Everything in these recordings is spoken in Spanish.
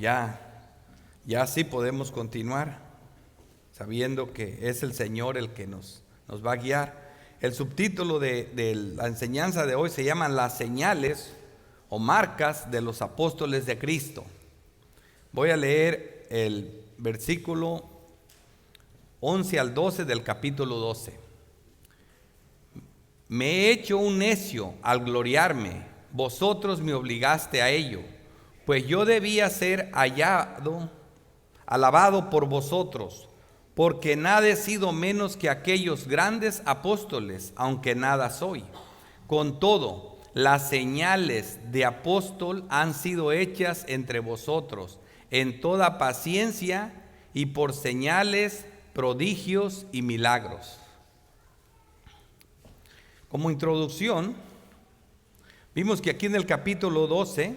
ya sí podemos continuar, sabiendo que es el Señor el que nos va a guiar. El subtítulo de la enseñanza de hoy se llama Las señales o marcas de los apóstoles de Cristo. Voy a leer el versículo 11 al 12 del capítulo 12. Me he hecho un necio al gloriarme, vosotros me obligaste a ello, pues yo debía ser alabado por vosotros, porque nada he sido menos que aquellos grandes apóstoles, aunque nada soy. Con todo, las señales de apóstol han sido hechas entre vosotros, en toda paciencia y por señales, prodigios y milagros. Como introducción, vimos que aquí en el capítulo 12,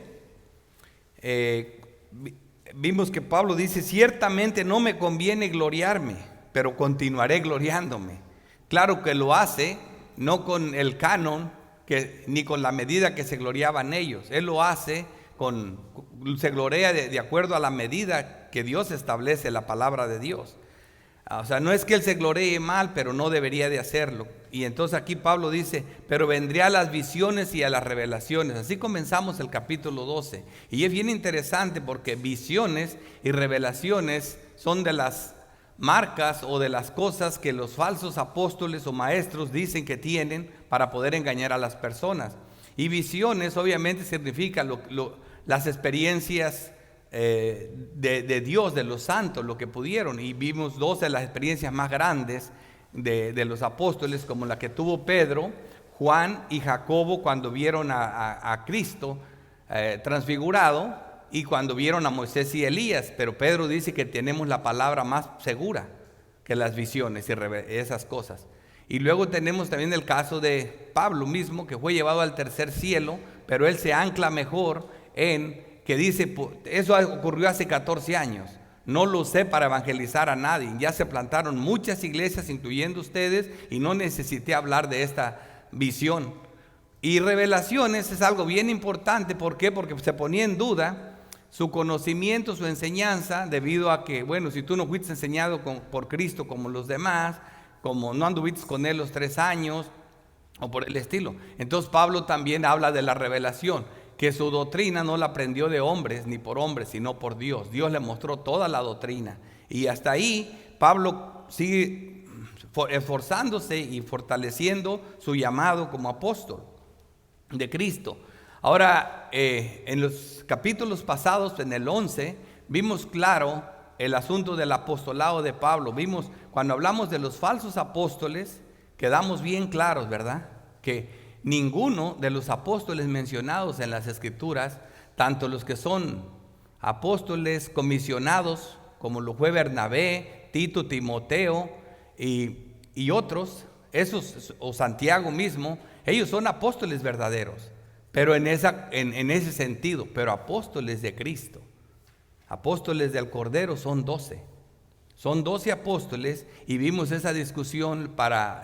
vimos que Pablo dice: ciertamente no me conviene gloriarme, pero continuaré gloriándome. Claro que lo hace, no con el canon, ni con la medida que se gloriaban ellos. Él lo hace, se gloria de acuerdo a la medida que Dios establece, la palabra de Dios. O sea, no es que él se gloree mal, pero no debería de hacerlo. Y entonces aquí Pablo dice: pero vendré a las visiones y a las revelaciones. Así comenzamos el capítulo 12. Y es bien interesante porque visiones y revelaciones son de las marcas o de las cosas que los falsos apóstoles o maestros dicen que tienen para poder engañar a las personas. Y visiones obviamente significa las experiencias de Dios, de los santos, lo que pudieron. Y vimos dos de las experiencias más grandes de los apóstoles, como la que tuvo Pedro, Juan y Jacobo cuando vieron a Cristo transfigurado, y cuando vieron a Moisés y Elías. Pero Pedro dice que tenemos la palabra más segura que las visiones y esas cosas. Y luego tenemos también el caso de Pablo mismo, que fue llevado al tercer cielo, pero él se ancla mejor que dice: eso ocurrió hace 14 años, no lo usé para evangelizar a nadie, ya se plantaron muchas iglesias, incluyendo ustedes, y no necesité hablar de esta visión. Y revelaciones es algo bien importante. ¿Por qué? Porque se ponía en duda su conocimiento, su enseñanza, debido a que, bueno, si tú no fuiste enseñado por Cristo como los demás, como no anduviste con él los 3 años, o por el estilo. Entonces Pablo también habla de la revelación, que su doctrina no la aprendió de hombres ni por hombres, sino por Dios. Dios le mostró toda la doctrina. Y hasta ahí Pablo sigue esforzándose y fortaleciendo su llamado como apóstol de Cristo. Ahora, en los capítulos pasados, en el 11, vimos claro el asunto del apostolado de Pablo. Vimos, cuando hablamos de los falsos apóstoles, quedamos bien claros, ¿verdad? Que ninguno de los apóstoles mencionados en las Escrituras, tanto los que son apóstoles comisionados, como lo fue Bernabé, Tito, Timoteo y otros, esos, o Santiago mismo, ellos son apóstoles verdaderos, pero en ese sentido, pero apóstoles de Cristo, apóstoles del Cordero son 12. Son 12 apóstoles, y vimos esa discusión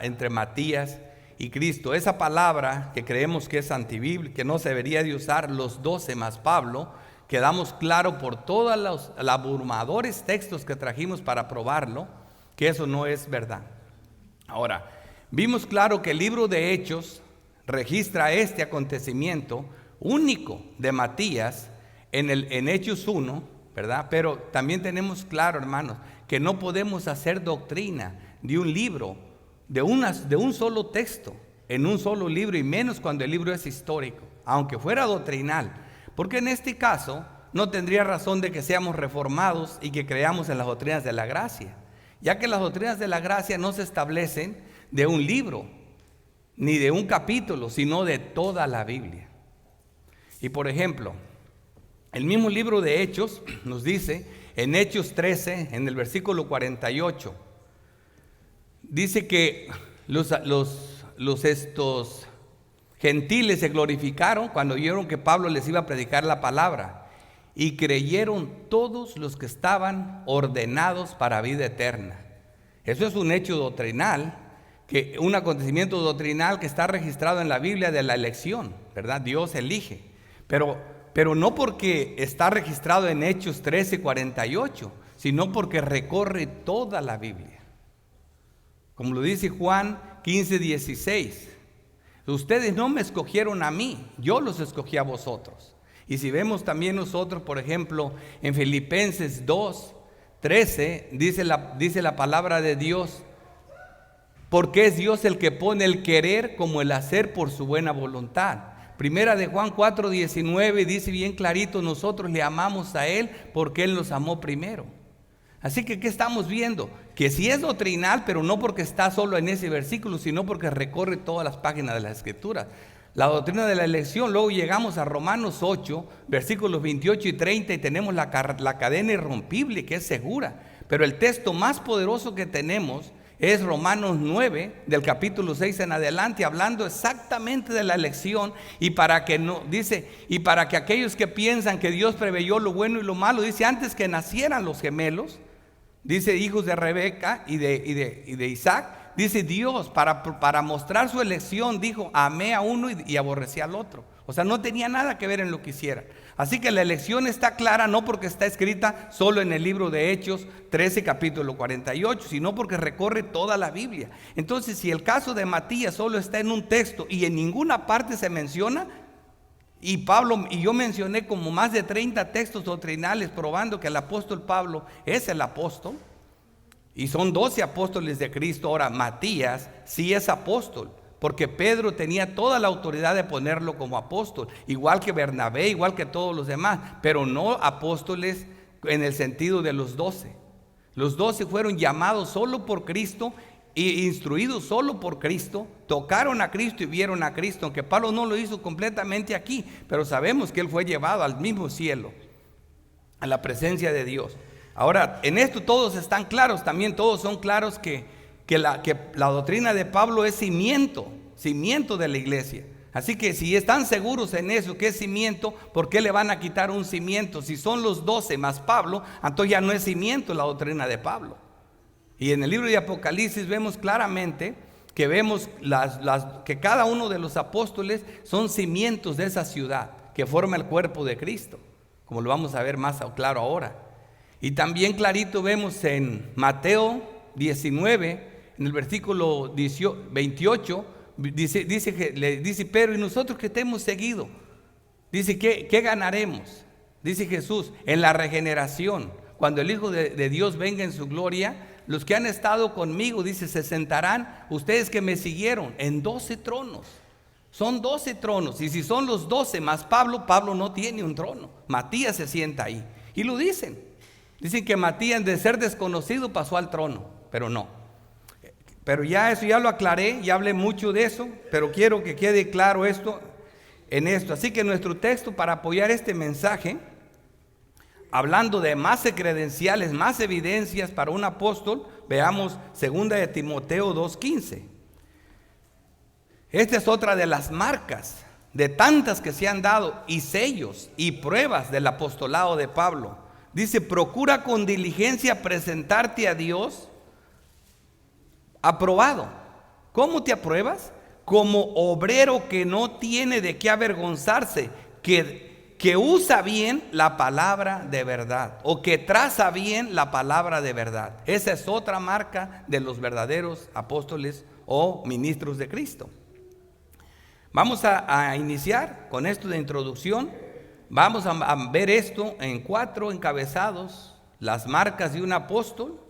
entre Matías y Cristo. Esa palabra que creemos que es antibíblica, que no se debería de usar, los 12 más Pablo, quedamos claro por todos los abrumadores textos que trajimos para probarlo, que eso no es verdad. Ahora, vimos claro que el libro de Hechos registra este acontecimiento único de Matías en Hechos 1, ¿verdad? Pero también tenemos claro, hermanos, que no podemos hacer doctrina de un libro, de un solo texto, en un solo libro, y menos cuando el libro es histórico, aunque fuera doctrinal, porque en este caso no tendría razón de que seamos reformados y que creamos en las doctrinas de la gracia, ya que las doctrinas de la gracia no se establecen de un libro, ni de un capítulo, sino de toda la Biblia. Y por ejemplo, el mismo libro de Hechos nos dice, en Hechos 13, en el versículo 48, dice que estos gentiles se glorificaron cuando vieron que Pablo les iba a predicar la palabra, y creyeron todos los que estaban ordenados para vida eterna. Eso es un hecho doctrinal, un acontecimiento doctrinal que está registrado en la Biblia de la elección, ¿verdad? Dios elige. Pero pero no porque está registrado en Hechos 13:48, sino porque recorre toda la Biblia. Como lo dice Juan 15:16, ustedes no me escogieron a mí, yo los escogí a vosotros. Y si vemos también nosotros, por ejemplo, en Filipenses 2:13, dice la palabra de Dios, porque es Dios el que pone el querer como el hacer por su buena voluntad. Primera de Juan 4:19 dice bien clarito, nosotros le amamos a Él porque Él nos amó primero. Así que, ¿qué estamos viendo? Que sí es doctrinal, pero no porque está solo en ese versículo, sino porque recorre todas las páginas de la Escritura. La doctrina de la elección, luego llegamos a Romanos 8, versículos 28 y 30, y tenemos la cadena irrompible, que es segura. Pero el texto más poderoso que tenemos es Romanos 9, del capítulo 6 en adelante, hablando exactamente de la elección, y para que aquellos que piensan que Dios preveyó lo bueno y lo malo, dice, antes que nacieran los gemelos, dice, hijos de Rebeca y de Isaac, dice Dios, para mostrar su elección, dijo, amé a uno y aborrecí al otro. O sea, no tenía nada que ver en lo que hicieran. Así que la elección está clara, no porque está escrita solo en el libro de Hechos 13, capítulo 48, sino porque recorre toda la Biblia. Entonces, si el caso de Matías solo está en un texto y en ninguna parte se menciona, y yo mencioné como más de 30 textos doctrinales probando que el apóstol Pablo es el apóstol, y son 12 apóstoles de Cristo. Ahora, Matías sí es apóstol, porque Pedro tenía toda la autoridad de ponerlo como apóstol, igual que Bernabé, igual que todos los demás, pero no apóstoles en el sentido de los 12. Los 12 fueron llamados solo por Cristo e instruidos solo por Cristo, tocaron a Cristo y vieron a Cristo, aunque Pablo no lo hizo completamente aquí, pero sabemos que él fue llevado al mismo cielo, a la presencia de Dios. Ahora, en esto todos están claros, también todos son claros que la doctrina de Pablo es cimiento de la iglesia. Así que si están seguros en eso, que es cimiento, ¿por qué le van a quitar un cimiento? Si son los 12 más Pablo, entonces ya no es cimiento la doctrina de Pablo. Y en el libro de Apocalipsis vemos claramente que que cada uno de los apóstoles son cimientos de esa ciudad que forma el cuerpo de Cristo, como lo vamos a ver más claro ahora. Y también clarito vemos en Mateo 19, en el versículo 28, le dice Pedro, ¿y nosotros que te hemos seguido? Dice, ¿qué ganaremos? Dice Jesús, en la regeneración, cuando el Hijo de Dios venga en su gloria, los que han estado conmigo, dice, se sentarán, ustedes que me siguieron, en 12 tronos. Son 12 tronos, y si son los 12 más Pablo no tiene un trono. Matías se sienta ahí, y lo dicen. Dicen que Matías, de ser desconocido, pasó al trono, pero no. Pero ya lo aclaré, ya hablé mucho de eso, pero quiero que quede claro esto. Así que nuestro texto para apoyar este mensaje, hablando de más credenciales, más evidencias para un apóstol, veamos 2 de Timoteo 2:15. Esta es otra de las marcas, de tantas que se han dado, y sellos y pruebas del apostolado de Pablo. Dice, procura con diligencia presentarte a Dios aprobado. ¿Cómo te apruebas? Como obrero que no tiene de qué avergonzarse, que usa bien la palabra de verdad, o que traza bien la palabra de verdad. Esa es otra marca de los verdaderos apóstoles o ministros de Cristo. Vamos a iniciar con esto de introducción. Vamos a ver esto en 4 encabezados, las marcas de un apóstol,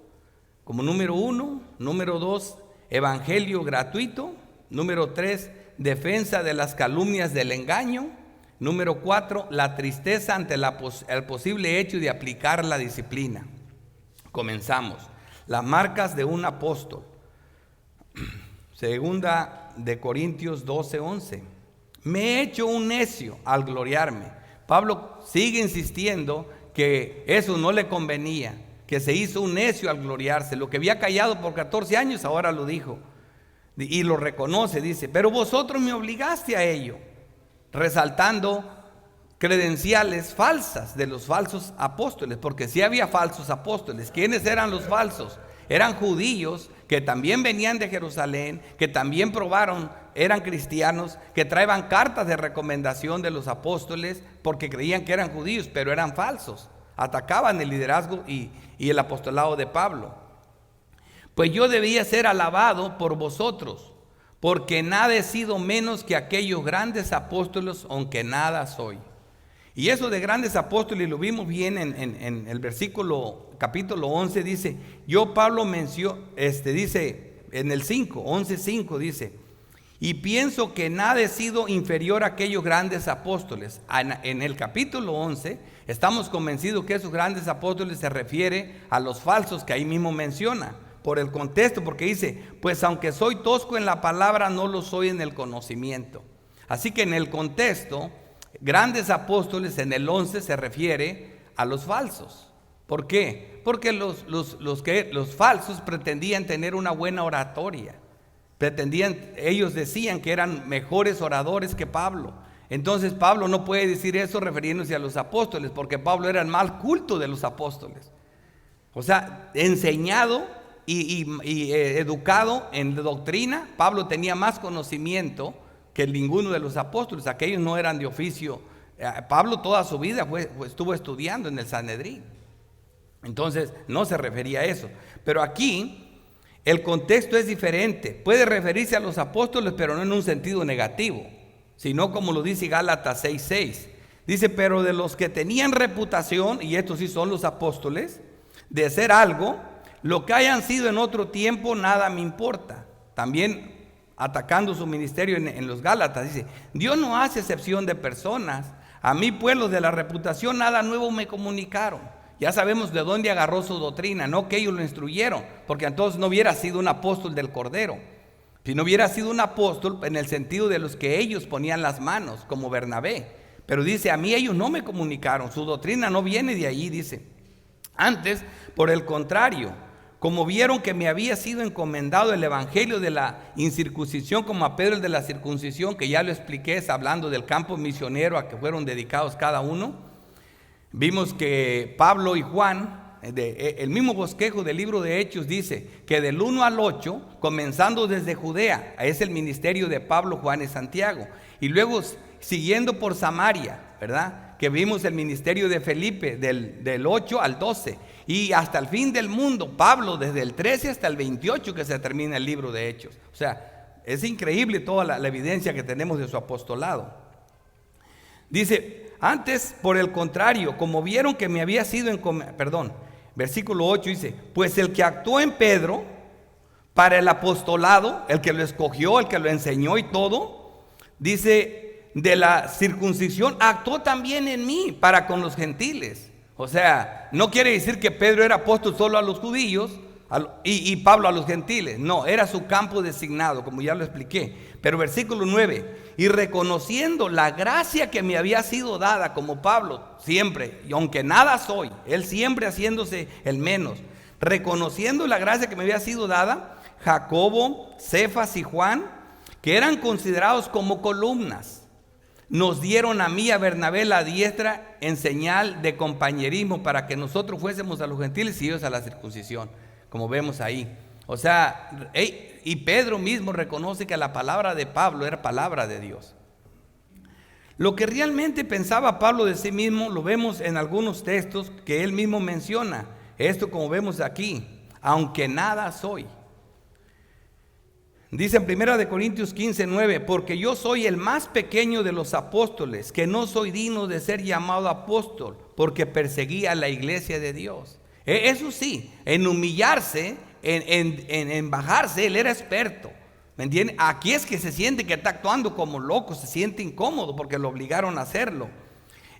como número 1, número 2, evangelio gratuito, número 3, defensa de las calumnias del engaño, número 4, la tristeza ante el posible hecho de aplicar la disciplina. Comenzamos. Las marcas de un apóstol. Segunda de Corintios 12:11. Me he hecho un necio al gloriarme. Pablo sigue insistiendo que eso no le convenía, que se hizo un necio al gloriarse. Lo que había callado por 14 años, ahora lo dijo. Y lo reconoce, dice, pero vosotros me obligaste a ello, resaltando credenciales falsas de los falsos apóstoles, porque sí había falsos apóstoles. ¿Quiénes eran los falsos? eran judíos que también venían de Jerusalén, que también probaron, eran cristianos, que traían cartas de recomendación de los apóstoles porque creían que eran judíos, pero eran falsos. Atacaban el liderazgo y el apostolado de Pablo. Pues yo debía ser alabado por vosotros, porque nada he sido menos que aquellos grandes apóstoles, aunque nada soy. Y eso de grandes apóstoles lo vimos bien en el versículo, capítulo 11, dice, yo Pablo dice en el 11:5 dice, y pienso que nada he sido inferior a aquellos grandes apóstoles. En el capítulo 11 estamos convencidos que esos grandes apóstoles se refiere a los falsos que ahí mismo menciona, por el contexto, porque dice, pues aunque soy tosco en la palabra, no lo soy en el conocimiento. Así que en el contexto, grandes apóstoles en el 11 se refiere a los falsos. ¿Por qué? Porque los falsos pretendían tener una buena oratoria. Ellos decían que eran mejores oradores que Pablo. Entonces Pablo no puede decir eso refiriéndose a los apóstoles, porque Pablo era el mal culto de los apóstoles. O sea, enseñado y educado en doctrina, Pablo tenía más conocimiento que ninguno de los apóstoles. Aquellos no eran de oficio. Pablo toda su vida estuvo estudiando en el Sanedrín. Entonces no se refería a eso. Pero aquí el contexto es diferente. Puede referirse a los apóstoles, pero no en un sentido negativo, sino como lo dice Gálatas 6:6. Dice, pero de los que tenían reputación, y estos sí son los apóstoles, de ser algo, lo que hayan sido en otro tiempo, nada me importa. También atacando su ministerio en los Gálatas, dice, Dios no hace excepción de personas. A mí, pues, los de la reputación, nada nuevo me comunicaron. Ya sabemos de dónde agarró su doctrina, no que ellos lo instruyeron, porque entonces no hubiera sido un apóstol del Cordero. Si no hubiera sido un apóstol en el sentido de los que ellos ponían las manos, como Bernabé. Pero dice, a mí ellos no me comunicaron, su doctrina no viene de allí, dice. Antes, por el contrario, como vieron que me había sido encomendado el evangelio de la incircuncisión como a Pedro el de la circuncisión, que ya lo expliqué, es hablando del campo misionero a que fueron dedicados cada uno. Vimos que Pablo y Juan, el mismo bosquejo del libro de Hechos dice que del 1 al 8, comenzando desde Judea, es el ministerio de Pablo, Juan y Santiago, y luego siguiendo por Samaria, ¿verdad? Que vimos el ministerio de Felipe del 8 al 12, y hasta el fin del mundo, Pablo desde el 13 hasta el 28 que se termina el libro de Hechos. O sea, es increíble toda la evidencia que tenemos de su apostolado. Dice, antes por el contrario, como vieron que me había sido versículo 8 dice, pues el que actuó en Pedro para el apostolado, el que lo escogió, el que lo enseñó y todo, dice, de la circuncisión actuó también en mí para con los gentiles. O sea, no quiere decir que Pedro era apóstol solo a los judíos y Pablo a los gentiles. No, era su campo designado, como ya lo expliqué. Pero versículo 9, y reconociendo la gracia que me había sido dada, como Pablo siempre, y aunque nada soy, él siempre haciéndose el menos, reconociendo la gracia que me había sido dada, Jacobo, Cefas y Juan, que eran considerados como columnas, nos dieron a mí y a Bernabé la diestra en señal de compañerismo para que nosotros fuésemos a los gentiles y ellos a la circuncisión, como vemos ahí. O sea, y Pedro mismo reconoce que la palabra de Pablo era palabra de Dios. Lo que realmente pensaba Pablo de sí mismo lo vemos en algunos textos que él mismo menciona. Esto como vemos aquí, aunque nada soy. Dice en 1 Corintios 15:9, porque yo soy el más pequeño de los apóstoles, que no soy digno de ser llamado apóstol, porque perseguía a la iglesia de Dios. Eso sí, en humillarse, en bajarse, él era experto. ¿Me entienden? Aquí es que se siente que está actuando como loco, se siente incómodo porque lo obligaron a hacerlo.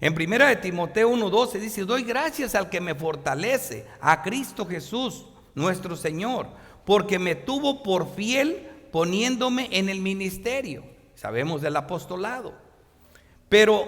En 1 Timoteo 1:12 dice, doy gracias al que me fortalece, a Cristo Jesús, nuestro Señor, porque me tuvo por fiel poniéndome en el ministerio. Sabemos del apostolado. Pero,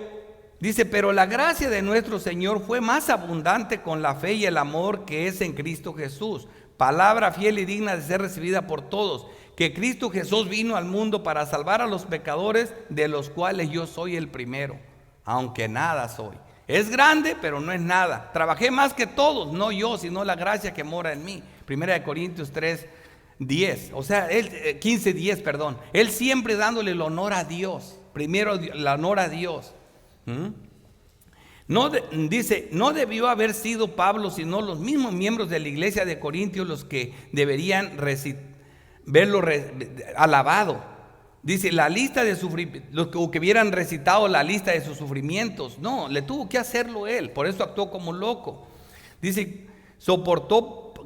dice, pero la gracia de nuestro Señor fue más abundante con la fe y el amor que es en Cristo Jesús. Palabra fiel y digna de ser recibida por todos, que Cristo Jesús vino al mundo para salvar a los pecadores, de los cuales yo soy el primero, aunque nada soy. Es grande, pero no es nada. Trabajé más que todos, no yo, sino la gracia que mora en mí. Primera de Corintios 3:10, o sea, 15:10, perdón. Él siempre dándole el honor a Dios, primero el honor a Dios. Dice, no debió haber sido Pablo, sino los mismos miembros de la iglesia de Corintios los que deberían verlo alabado. Dice, la lista de sufrimientos, los que hubieran recitado la lista de sus sufrimientos. No, le tuvo que hacerlo él, por eso actuó como loco. Dice,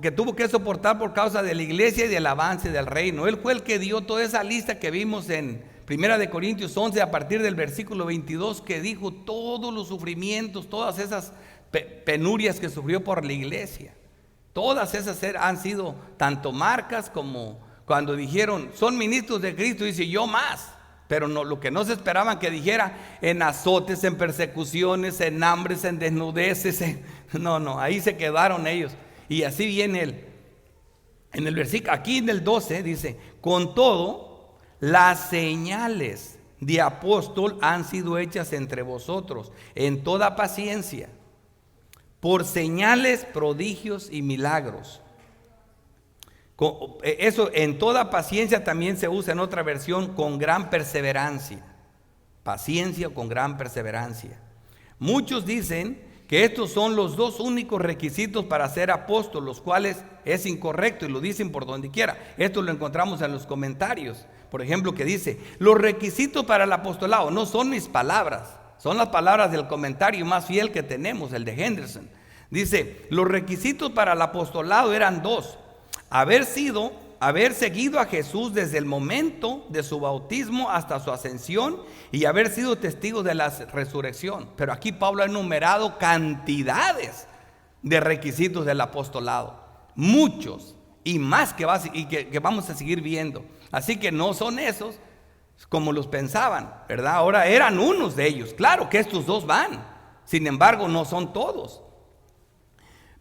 que tuvo que soportar por causa de la iglesia y del avance del reino. Él fue el que dio toda esa lista que vimos en Primera de Corintios 11, a partir del versículo 22, que dijo todos los sufrimientos, todas esas penurias que sufrió por la iglesia. Todas esas han sido tanto marcas como cuando dijeron, son ministros de Cristo, dice, yo más. Pero no, lo que no se esperaban que dijera, en azotes, en persecuciones, en hambres, en desnudeces, no, ahí se quedaron ellos. Y así viene él. En el versículo, aquí en el 12 dice, con todo, las señales de apóstol han sido hechas entre vosotros, en toda paciencia, por señales, prodigios y milagros. Eso en toda paciencia también se usa en otra versión, con gran perseverancia. Paciencia con gran perseverancia. Muchos dicen que estos son los dos únicos requisitos para ser apóstol, los cuales es incorrecto y lo dicen por donde quiera. Esto lo encontramos en los comentarios. Por ejemplo, que dice, los requisitos para el apostolado no son mis palabras, son las palabras del comentario más fiel que tenemos, el de Henderson. Dice, los requisitos para el apostolado eran dos: haber seguido a Jesús desde el momento de su bautismo hasta su ascensión y haber sido testigo de la resurrección. Pero aquí Pablo ha enumerado cantidades de requisitos del apostolado, muchos y más que vamos a seguir viendo. Así que no son esos como los pensaban, ¿verdad? Ahora eran unos de ellos. Claro que estos dos van, sin embargo no son todos.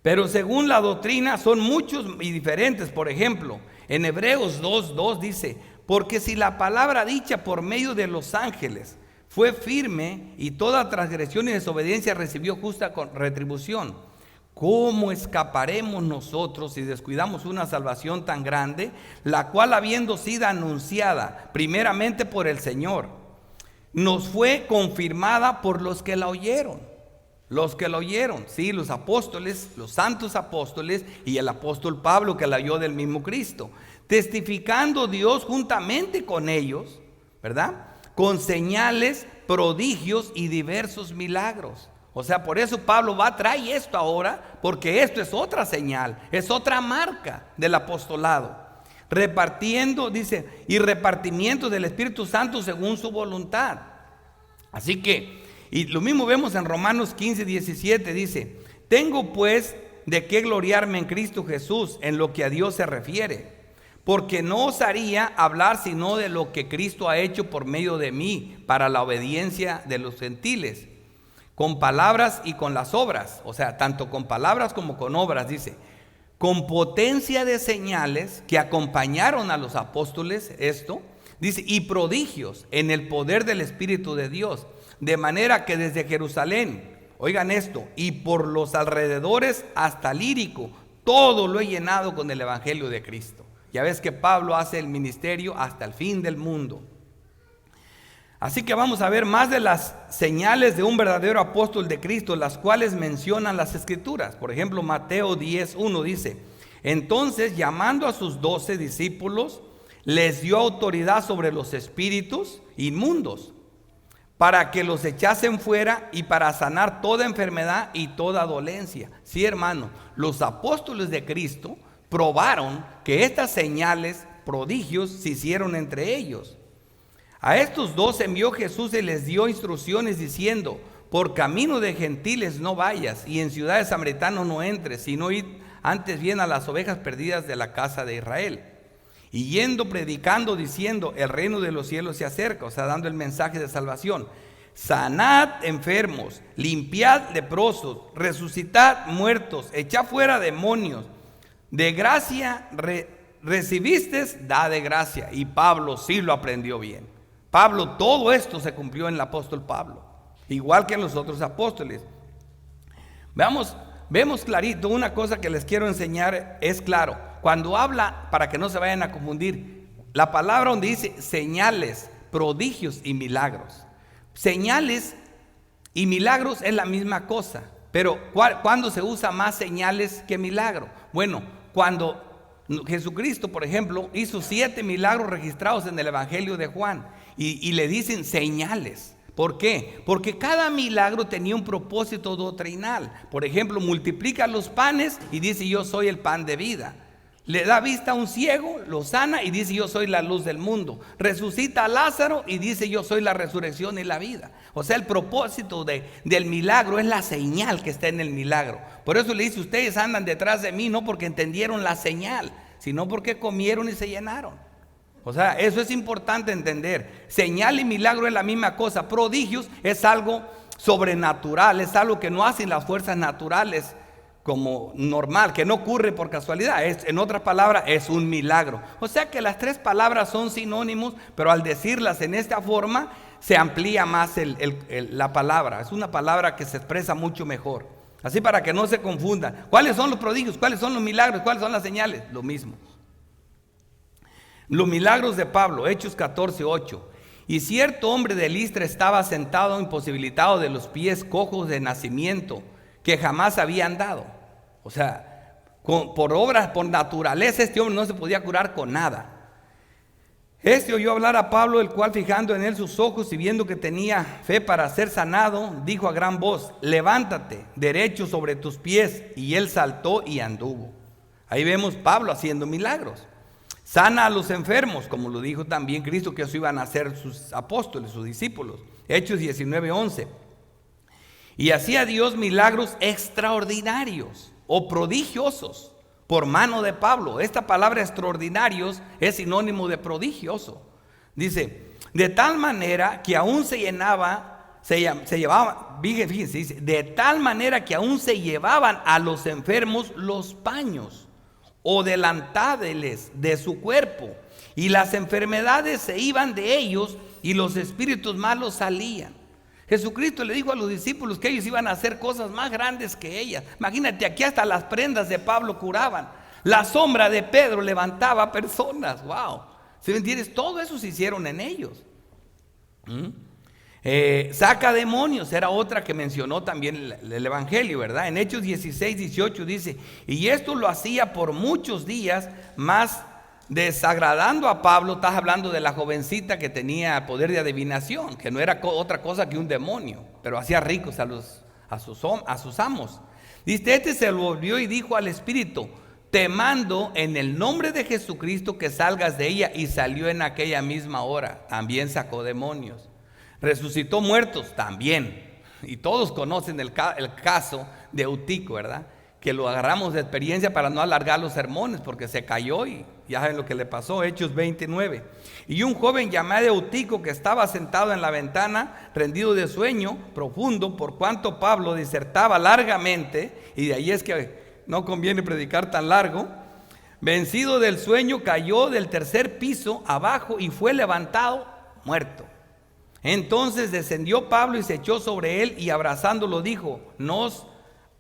Pero según la doctrina son muchos y diferentes. Por ejemplo, en Hebreos 2:2 dice, porque si la palabra dicha por medio de los ángeles fue firme y toda transgresión y desobediencia recibió justa retribución, ¿cómo escaparemos nosotros si descuidamos una salvación tan grande, la cual habiendo sido anunciada primeramente por el Señor, nos fue confirmada por los que la oyeron? Los que lo oyeron, sí, los apóstoles, los santos apóstoles y el apóstol Pablo, que la oyó del mismo Cristo, testificando Dios juntamente con ellos, ¿verdad? Con señales, prodigios y diversos milagros. O sea, por eso Pablo trae esto ahora, porque esto es otra señal, es otra marca del apostolado. Repartiendo, dice, y repartimiento del Espíritu Santo según su voluntad. Así que, y lo mismo vemos en Romanos 15:17, dice, tengo pues de qué gloriarme en Cristo Jesús en lo que a Dios se refiere, porque no osaría hablar sino de lo que Cristo ha hecho por medio de mí para la obediencia de los gentiles, con palabras y con las obras, o sea, tanto con palabras como con obras, dice, con potencia de señales que acompañaron a los apóstoles, esto, dice, y prodigios en el poder del Espíritu de Dios. De manera que desde Jerusalén, oigan esto, y por los alrededores hasta Lírico, todo lo he llenado con el evangelio de Cristo. Ya ves que Pablo hace el ministerio hasta el fin del mundo. Así que vamos a ver más de las señales de un verdadero apóstol de Cristo, las cuales mencionan las Escrituras. Por ejemplo, Mateo 10:1 dice, entonces llamando a sus 12 discípulos, les dio autoridad sobre los espíritus inmundos, para que los echasen fuera y para sanar toda enfermedad y toda dolencia. Sí, hermano, los apóstoles de Cristo probaron que estas señales, prodigios, se hicieron entre ellos. A estos dos envió Jesús y les dio instrucciones diciendo, por camino de gentiles no vayas y en ciudades samaritanas no entres, sino id antes bien a las ovejas perdidas de la casa de Israel. Y yendo predicando diciendo, el reino de los cielos se acerca, o sea, dando el mensaje de salvación. Sanad enfermos, limpiad leprosos, resucitad muertos, echad fuera demonios. De gracia recibiste, da de gracia. Y Pablo sí lo aprendió bien. Pablo, todo esto se cumplió en el apóstol Pablo, igual que en los otros apóstoles. Veamos vemos clarito, una cosa que les quiero enseñar es claro. Cuando habla, para que no se vayan a confundir, la palabra donde dice señales, prodigios y milagros. Señales y milagros es la misma cosa, pero ¿cuándo se usa más señales que milagro? Bueno, cuando Jesucristo, por ejemplo, hizo 7 milagros registrados en el Evangelio de Juan y le dicen señales. ¿Por qué? Porque cada milagro tenía un propósito doctrinal. Por ejemplo, multiplica los panes y dice: yo soy el pan de vida. Le da vista a un ciego, lo sana y dice: yo soy la luz del mundo. Resucita a Lázaro y dice: yo soy la resurrección y la vida. O sea, el propósito del milagro es la señal que está en el milagro. Por eso le dice: ustedes andan detrás de mí no porque entendieron la señal, sino porque comieron y se llenaron. O sea, eso es importante entender. Señal y milagro es la misma cosa. Prodigios es algo sobrenatural, es algo que no hacen las fuerzas naturales como normal, que no ocurre por casualidad. En otras palabras, es un milagro. O sea que las 3 palabras son sinónimos, pero al decirlas en esta forma se amplía más la palabra. Es una palabra que se expresa mucho mejor. Así para que no se confundan. ¿Cuáles son los prodigios? ¿Cuáles son los milagros? ¿Cuáles son las señales? Lo mismo. Los milagros de Pablo, Hechos 14:8. Y cierto hombre de Listra estaba sentado imposibilitado de los pies, cojos de nacimiento, que jamás había andado. O sea, por obras, por naturaleza, este hombre no se podía curar con nada. Este oyó hablar a Pablo, el cual, fijando en él sus ojos y viendo que tenía fe para ser sanado, dijo a gran voz: levántate derecho sobre tus pies. Y él saltó y anduvo. Ahí vemos Pablo haciendo milagros. Sana a los enfermos, como lo dijo también Cristo, que eso iban a hacer sus apóstoles, sus discípulos. Hechos 19:11. Y hacía Dios milagros extraordinarios o prodigiosos por mano de Pablo. Esta palabra extraordinarios es sinónimo de prodigioso. Dice: de tal manera que aún se llevaba, fíjense, dice, de tal manera que aún se llevaban a los enfermos los paños o delantales de su cuerpo, y las enfermedades se iban de ellos y los espíritus malos salían. Jesucristo le dijo a los discípulos que ellos iban a hacer cosas más grandes que ellas. Imagínate, aquí hasta las prendas de Pablo curaban. La sombra de Pedro levantaba personas. Wow. ¿Sí me entiendes? Todo eso se hicieron en ellos. Saca demonios, era otra que mencionó también el Evangelio, ¿verdad? En Hechos 16:18 dice: y esto lo hacía por muchos días, más desagradando a Pablo. Estás hablando de la jovencita que tenía poder de adivinación, que no era otra cosa que un demonio, pero hacía ricos a sus amos. Dice: este se volvió y dijo al espíritu: te mando en el nombre de Jesucristo que salgas de ella. Y salió en aquella misma hora. También sacó demonios. Resucitó muertos también. Y todos conocen el caso de Eutico, ¿verdad? Que lo agarramos de experiencia para no alargar los sermones, porque se cayó y ya saben lo que le pasó. Hechos 29. Y un joven llamado Eutico, que estaba sentado en la ventana, rendido de sueño profundo, por cuanto Pablo disertaba largamente, y de ahí es que no conviene predicar tan largo, vencido del sueño, cayó del 3er piso abajo y fue levantado muerto. Entonces descendió Pablo y se echó sobre él, y abrazándolo dijo: no os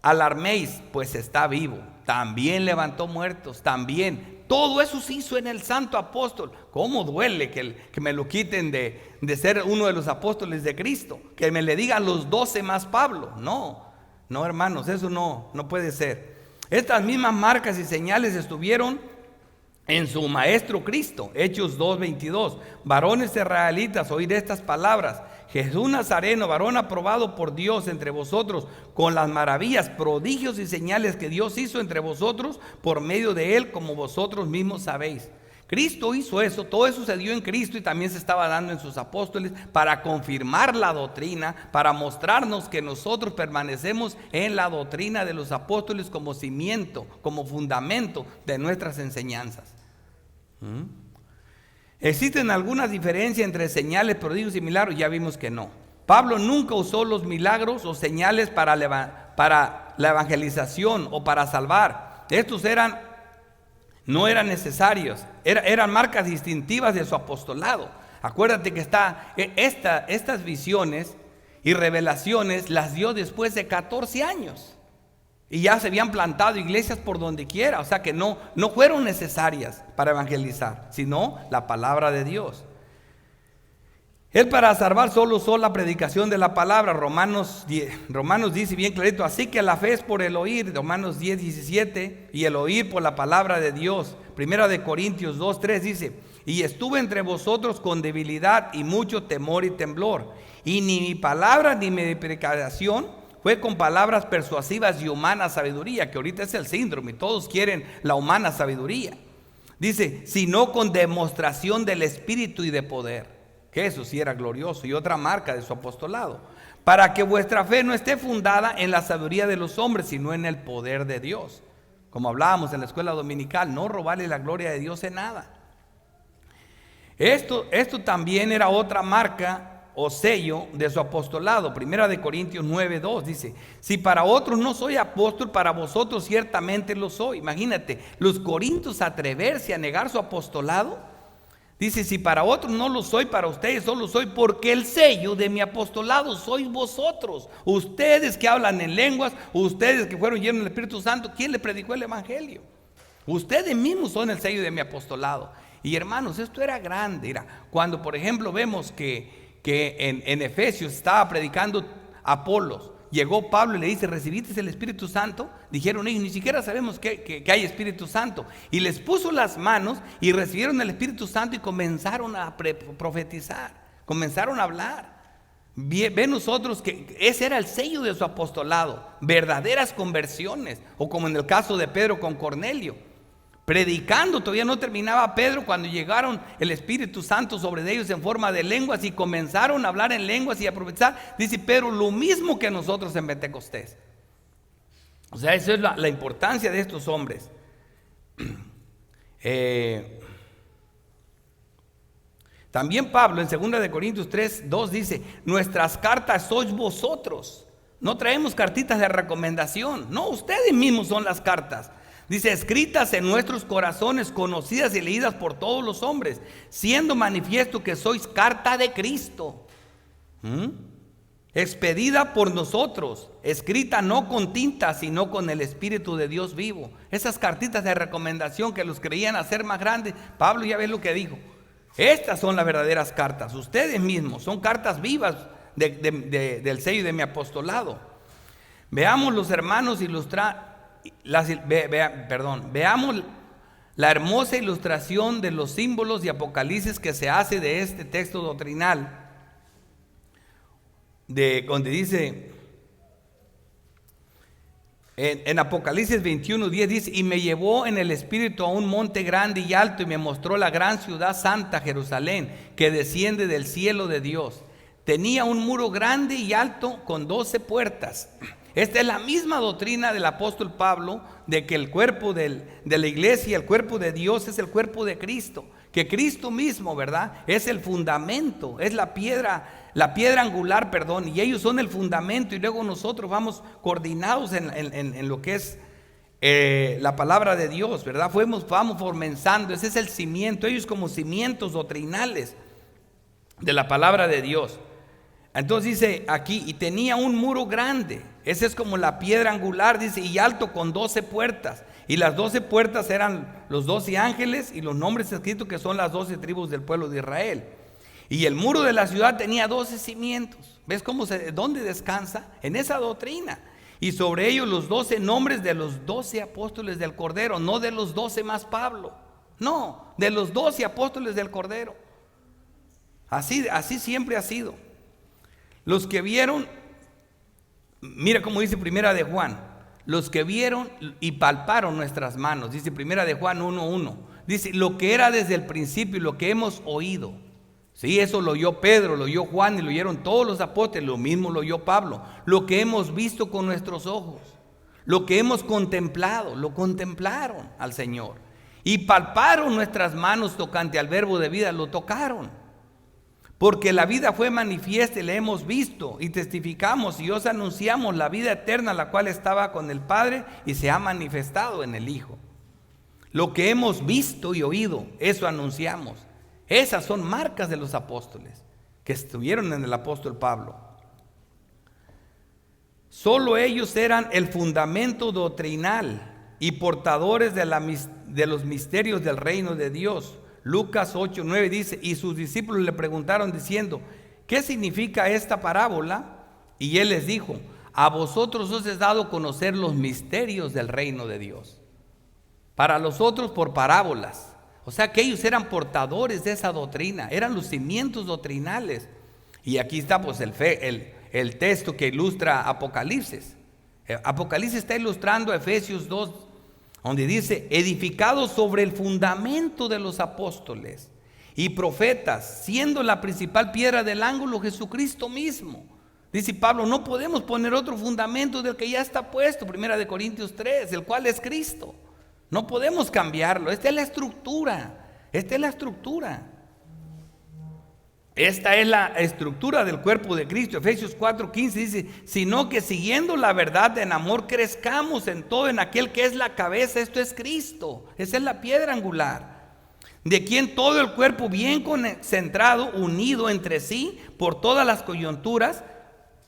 alarméis, pues está vivo. También levantó muertos, también. Todo eso se hizo en el santo apóstol. ¿Cómo duele que me lo quiten de ser uno de los apóstoles de Cristo? Que me le digan los 12 más Pablo. No, hermanos, eso no puede ser. Estas mismas marcas y señales estuvieron en su maestro Cristo. Hechos 2:22. Varones israelitas, oíd estas palabras: Jesús Nazareno, varón aprobado por Dios entre vosotros, con las maravillas, prodigios y señales que Dios hizo entre vosotros por medio de él, como vosotros mismos sabéis. Cristo hizo eso, todo eso se dio en Cristo, y también se estaba dando en sus apóstoles para confirmar la doctrina, para mostrarnos que nosotros permanecemos en la doctrina de los apóstoles como cimiento, como fundamento de nuestras enseñanzas. ¿Existen algunas diferencias entre señales, prodigios y milagros? Ya vimos que no. Pablo nunca usó los milagros o señales para la evangelización o para salvar. Estos no eran necesarios, eran marcas distintivas de su apostolado. Acuérdate que estas visiones y revelaciones las dio después de 14 años. Y ya se habían plantado iglesias por donde quiera. O sea que no fueron necesarias para evangelizar, sino la palabra de Dios. Él para salvar solo usó la predicación de la palabra. Romanos dice bien clarito, así que la fe es por el oír, Romanos 10, 17, y el oír por la palabra de Dios. Primera de Corintios 2, 3 dice, y estuve entre vosotros con debilidad y mucho temor y temblor, y ni mi palabra ni mi predicación fue con palabras persuasivas y humana sabiduría, que ahorita es el síndrome, todos quieren la humana sabiduría. Dice, sino con demostración del Espíritu y de poder. Que eso sí era glorioso y otra marca de su apostolado, para que vuestra fe no esté fundada en la sabiduría de los hombres, sino en el poder de Dios. Como hablábamos en la escuela dominical, no robarle la gloria de Dios en nada. Esto también era otra marca o sello de su apostolado. Primera de Corintios 9:2 dice, si para otros no soy apóstol, para vosotros ciertamente lo soy. Imagínate, los corintios atreverse a negar su apostolado. Dice, si para otros no lo soy, para ustedes solo soy, porque el sello de mi apostolado sois vosotros. Ustedes que hablan en lenguas, ustedes que fueron llenos del Espíritu Santo. ¿Quién le predicó el Evangelio? Ustedes mismos son el sello de mi apostolado. Y hermanos, esto era grande. Mira, cuando por ejemplo vemos que en Efesios estaba predicando Apolos, llegó Pablo y le dice, ¿recibiste el Espíritu Santo? Dijeron ellos, ni siquiera sabemos que hay Espíritu Santo. Y les puso las manos y recibieron el Espíritu Santo y comenzaron a profetizar, comenzaron a hablar. Ve nosotros que ese era el sello de su apostolado, verdaderas conversiones, o como en el caso de Pedro con Cornelio. Predicando, todavía no terminaba Pedro cuando llegaron el Espíritu Santo sobre ellos en forma de lenguas y comenzaron a hablar en lenguas y a profetizar. Dice Pedro, lo mismo que nosotros en Pentecostés. O sea, esa es la importancia de estos hombres. También Pablo en 2 de Corintios 3:2 dice, nuestras cartas sois vosotros. No traemos cartitas de recomendación, no, ustedes mismos son las cartas. Dice, escritas en nuestros corazones, conocidas y leídas por todos los hombres, siendo manifiesto que sois carta de Cristo, expedida por nosotros, escrita no con tinta, sino con el Espíritu de Dios vivo. Esas cartitas de recomendación que los creían hacer más grandes, Pablo ya ve lo que dijo. Estas son las verdaderas cartas, ustedes mismos, son cartas vivas del sello de mi apostolado. Veamos los hermanos veamos la hermosa ilustración de los símbolos y apocalipsis que se hace de este texto doctrinal, donde dice en Apocalipsis 21:10 dice, y me llevó en el espíritu a un monte grande y alto y me mostró la gran ciudad santa Jerusalén, que desciende del cielo de Dios. Tenía un muro grande y alto con 12 puertas. Esta es la misma doctrina del apóstol Pablo, de que el cuerpo de la iglesia, el cuerpo de Dios es el cuerpo de Cristo, que Cristo mismo, ¿verdad?, es el fundamento, es la piedra angular, y ellos son el fundamento, y luego nosotros vamos coordinados en lo que es la palabra de Dios, ¿verdad? Vamos formenzando, ese es el cimiento, ellos como cimientos doctrinales de la palabra de Dios. Entonces dice aquí, y tenía un muro grande, ese es como la piedra angular, dice, y alto con 12 puertas, y las 12 puertas eran los 12 ángeles y los nombres escritos que son las 12 tribus del pueblo de Israel. Y el muro de la ciudad tenía 12 cimientos. ¿Ves dónde descansa? En esa doctrina. Y sobre ellos los 12 nombres de los 12 apóstoles del Cordero, no de los 12 más Pablo, no, de los 12 apóstoles del Cordero. Así siempre ha sido. Los que vieron, mira cómo dice Primera de Juan, los que vieron y palparon nuestras manos, dice Primera de Juan 1:1, dice, lo que era desde el principio y lo que hemos oído. Sí, eso lo oyó Pedro, lo oyó Juan y lo oyeron todos los apóstoles, lo mismo lo oyó Pablo. Lo que hemos visto con nuestros ojos, lo que hemos contemplado, lo contemplaron al Señor. Y palparon nuestras manos tocante al verbo de vida, lo tocaron. Porque la vida fue manifiesta y la hemos visto y testificamos y os anunciamos la vida eterna, la cual estaba con el Padre y se ha manifestado en el Hijo. Lo que hemos visto y oído, eso anunciamos. Esas son marcas de los apóstoles que estuvieron en el apóstol Pablo. Solo ellos eran el fundamento doctrinal y portadores de los misterios del reino de Dios. Lucas 8:9 dice: y sus discípulos le preguntaron diciendo: ¿qué significa esta parábola? Y él les dijo: a vosotros os es dado conocer los misterios del reino de Dios, para los otros por parábolas. O sea que ellos eran portadores de esa doctrina, eran los cimientos doctrinales. Y aquí está pues el texto que ilustra Apocalipsis. Apocalipsis está ilustrando Efesios 2, donde dice: edificados sobre el fundamento de los apóstoles y profetas, siendo la principal piedra del ángulo Jesucristo mismo. Dice Pablo: no podemos poner otro fundamento del que ya está puesto, 1 Corintios 3, el cual es Cristo. No podemos cambiarlo. Esta es la estructura. Esta es la estructura del cuerpo de Cristo. Efesios 4:15 dice: sino que siguiendo la verdad en amor crezcamos en todo en aquel que es la cabeza, esto es Cristo. Esa es la piedra angular, de quien todo el cuerpo bien concentrado, unido entre sí por todas las coyunturas,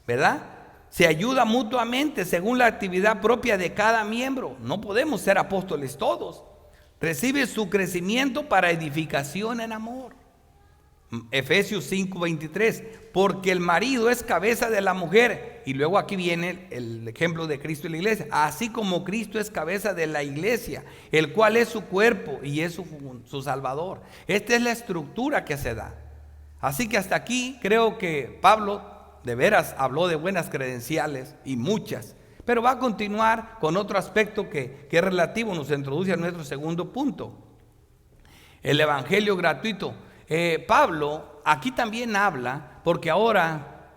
¿verdad?, se ayuda mutuamente según la actividad propia de cada miembro. No podemos ser apóstoles todos. Recibe su crecimiento para edificación en amor. Efesios 5:23, porque el marido es cabeza de la mujer. Y luego aquí viene el ejemplo de Cristo y la iglesia. Así como Cristo es cabeza de la iglesia, el cual es su cuerpo y es su Salvador. Esta es la estructura que se da. Así que hasta aquí creo que Pablo de veras habló de buenas credenciales, y muchas, pero va a continuar con otro aspecto que es relativo, nos introduce a nuestro segundo punto: el evangelio gratuito. Pablo aquí también habla, porque ahora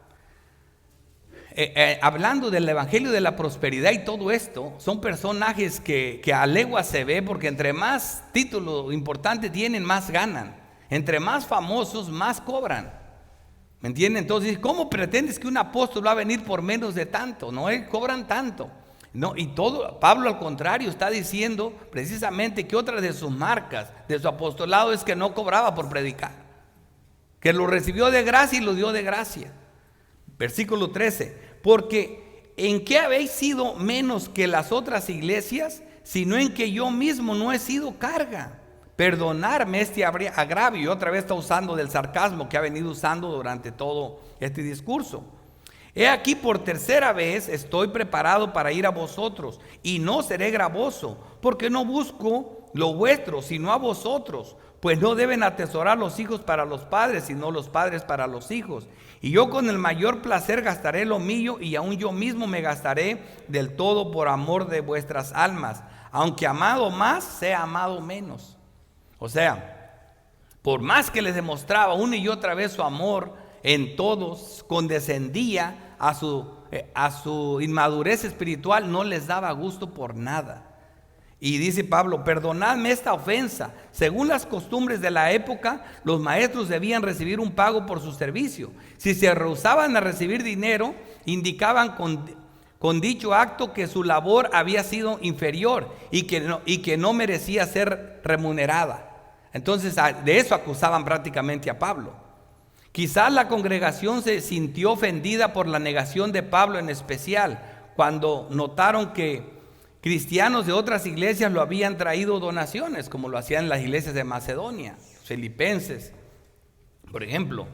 hablando del evangelio de la prosperidad y todo esto, son personajes que a legua se ve, porque entre más título importante tienen, más ganan. Entre más famosos, más cobran. ¿Me entienden? Entonces, ¿cómo pretendes que un apóstol va a venir por menos de tanto? No, cobran tanto. No, y todo, Pablo al contrario está diciendo precisamente que otra de sus marcas de su apostolado es que no cobraba por predicar, que lo recibió de gracia y lo dio de gracia. Versículo 13: porque ¿en qué habéis sido menos que las otras iglesias, sino en que yo mismo no he sido carga? Perdonarme este agravio. Y otra vez está usando del sarcasmo que ha venido usando durante todo este discurso. He aquí, por tercera vez estoy preparado para ir a vosotros, y no seré gravoso, porque no busco lo vuestro, sino a vosotros. Pues no deben atesorar los hijos para los padres, sino los padres para los hijos. Y yo con el mayor placer gastaré lo mío, y aún yo mismo me gastaré del todo por amor de vuestras almas, aunque amado más, sea amado menos. O sea, por más que les demostraba una y otra vez su amor en todos, condescendía a su inmadurez espiritual, no les daba gusto por nada. Y dice Pablo: perdonadme esta ofensa. Según las costumbres de la época, los maestros debían recibir un pago por su servicio. Si se rehusaban a recibir dinero, indicaban con dicho acto que su labor había sido inferior y que no merecía ser remunerada. Entonces de eso acusaban prácticamente a Pablo. Quizás la congregación se sintió ofendida por la negación de Pablo, en especial cuando notaron que cristianos de otras iglesias lo habían traído donaciones, como lo hacían las iglesias de Macedonia, filipenses, por ejemplo.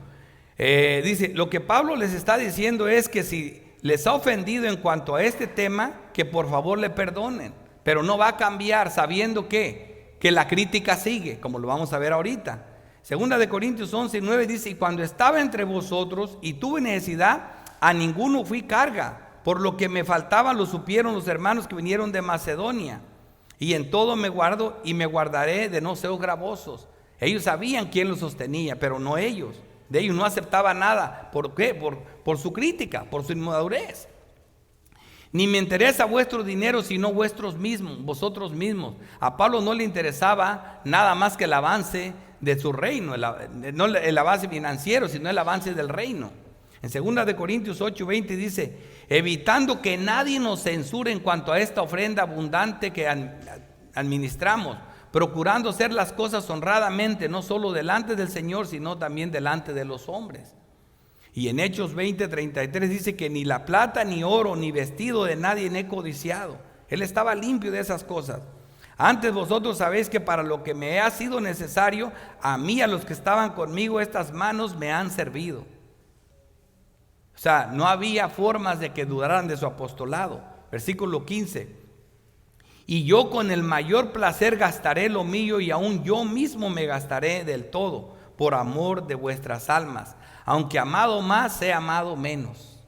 Dice, lo que Pablo les está diciendo es que si les ha ofendido en cuanto a este tema, que por favor le perdonen, pero no va a cambiar, sabiendo que la crítica sigue, como lo vamos a ver ahorita. Segunda de Corintios 11:9 dice: y cuando estaba entre vosotros y tuve necesidad, a ninguno fui carga, por lo que me faltaba lo supieron los hermanos que vinieron de Macedonia, y en todo me guardo y me guardaré de no ser gravosos. Ellos sabían quién los sostenía, pero no ellos. De ellos no aceptaba nada. ¿Por qué? Por su crítica, por su inmadurez. Ni me interesa vuestro dinero, sino vosotros mismos. A Pablo no le interesaba nada más que el avance de su reino, no el avance financiero, sino el avance del reino. En 2 de Corintios 8:20 dice: evitando que nadie nos censure en cuanto a esta ofrenda abundante que administramos, procurando hacer las cosas honradamente, no solo delante del Señor, sino también delante de los hombres. Y en Hechos 20:33 dice que ni la plata, ni oro, ni vestido de nadie he codiciado. Él estaba limpio de esas cosas. Antes vosotros sabéis que para lo que me ha sido necesario, a mí, a los que estaban conmigo, estas manos me han servido. O sea, no había formas de que dudaran de su apostolado. Versículo 15. Y yo con el mayor placer gastaré lo mío, y aún yo mismo me gastaré del todo, por amor de vuestras almas. Aunque amado más, sea amado menos.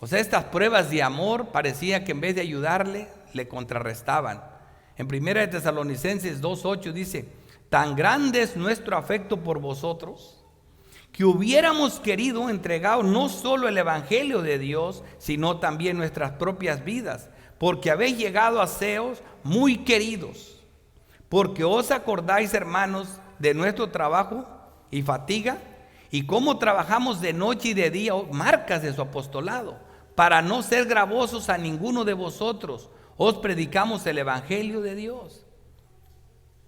O sea, estas pruebas de amor parecía que en vez de ayudarle, le contrarrestaban. En 1 de Tesalonicenses 2:8 dice: tan grande es nuestro afecto por vosotros, que hubiéramos querido entregaros no solo el evangelio de Dios, sino también nuestras propias vidas, porque habéis llegado a seros muy queridos, porque os acordáis, hermanos, de nuestro trabajo y fatiga, y cómo trabajamos de noche y de día, marcas de su apostolado, para no ser gravosos a ninguno de vosotros. Os predicamos el evangelio de Dios.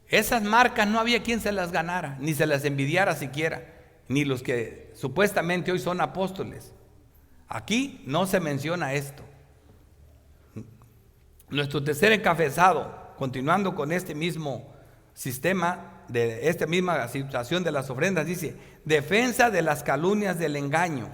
Esas marcas no había quien se las ganara, ni se las envidiara siquiera, ni los que supuestamente hoy son apóstoles. Aquí no se menciona esto. Nuestro tercer encabezado, continuando con este mismo sistema, de esta misma situación de las ofrendas, dice: defensa de las calumnias del engaño.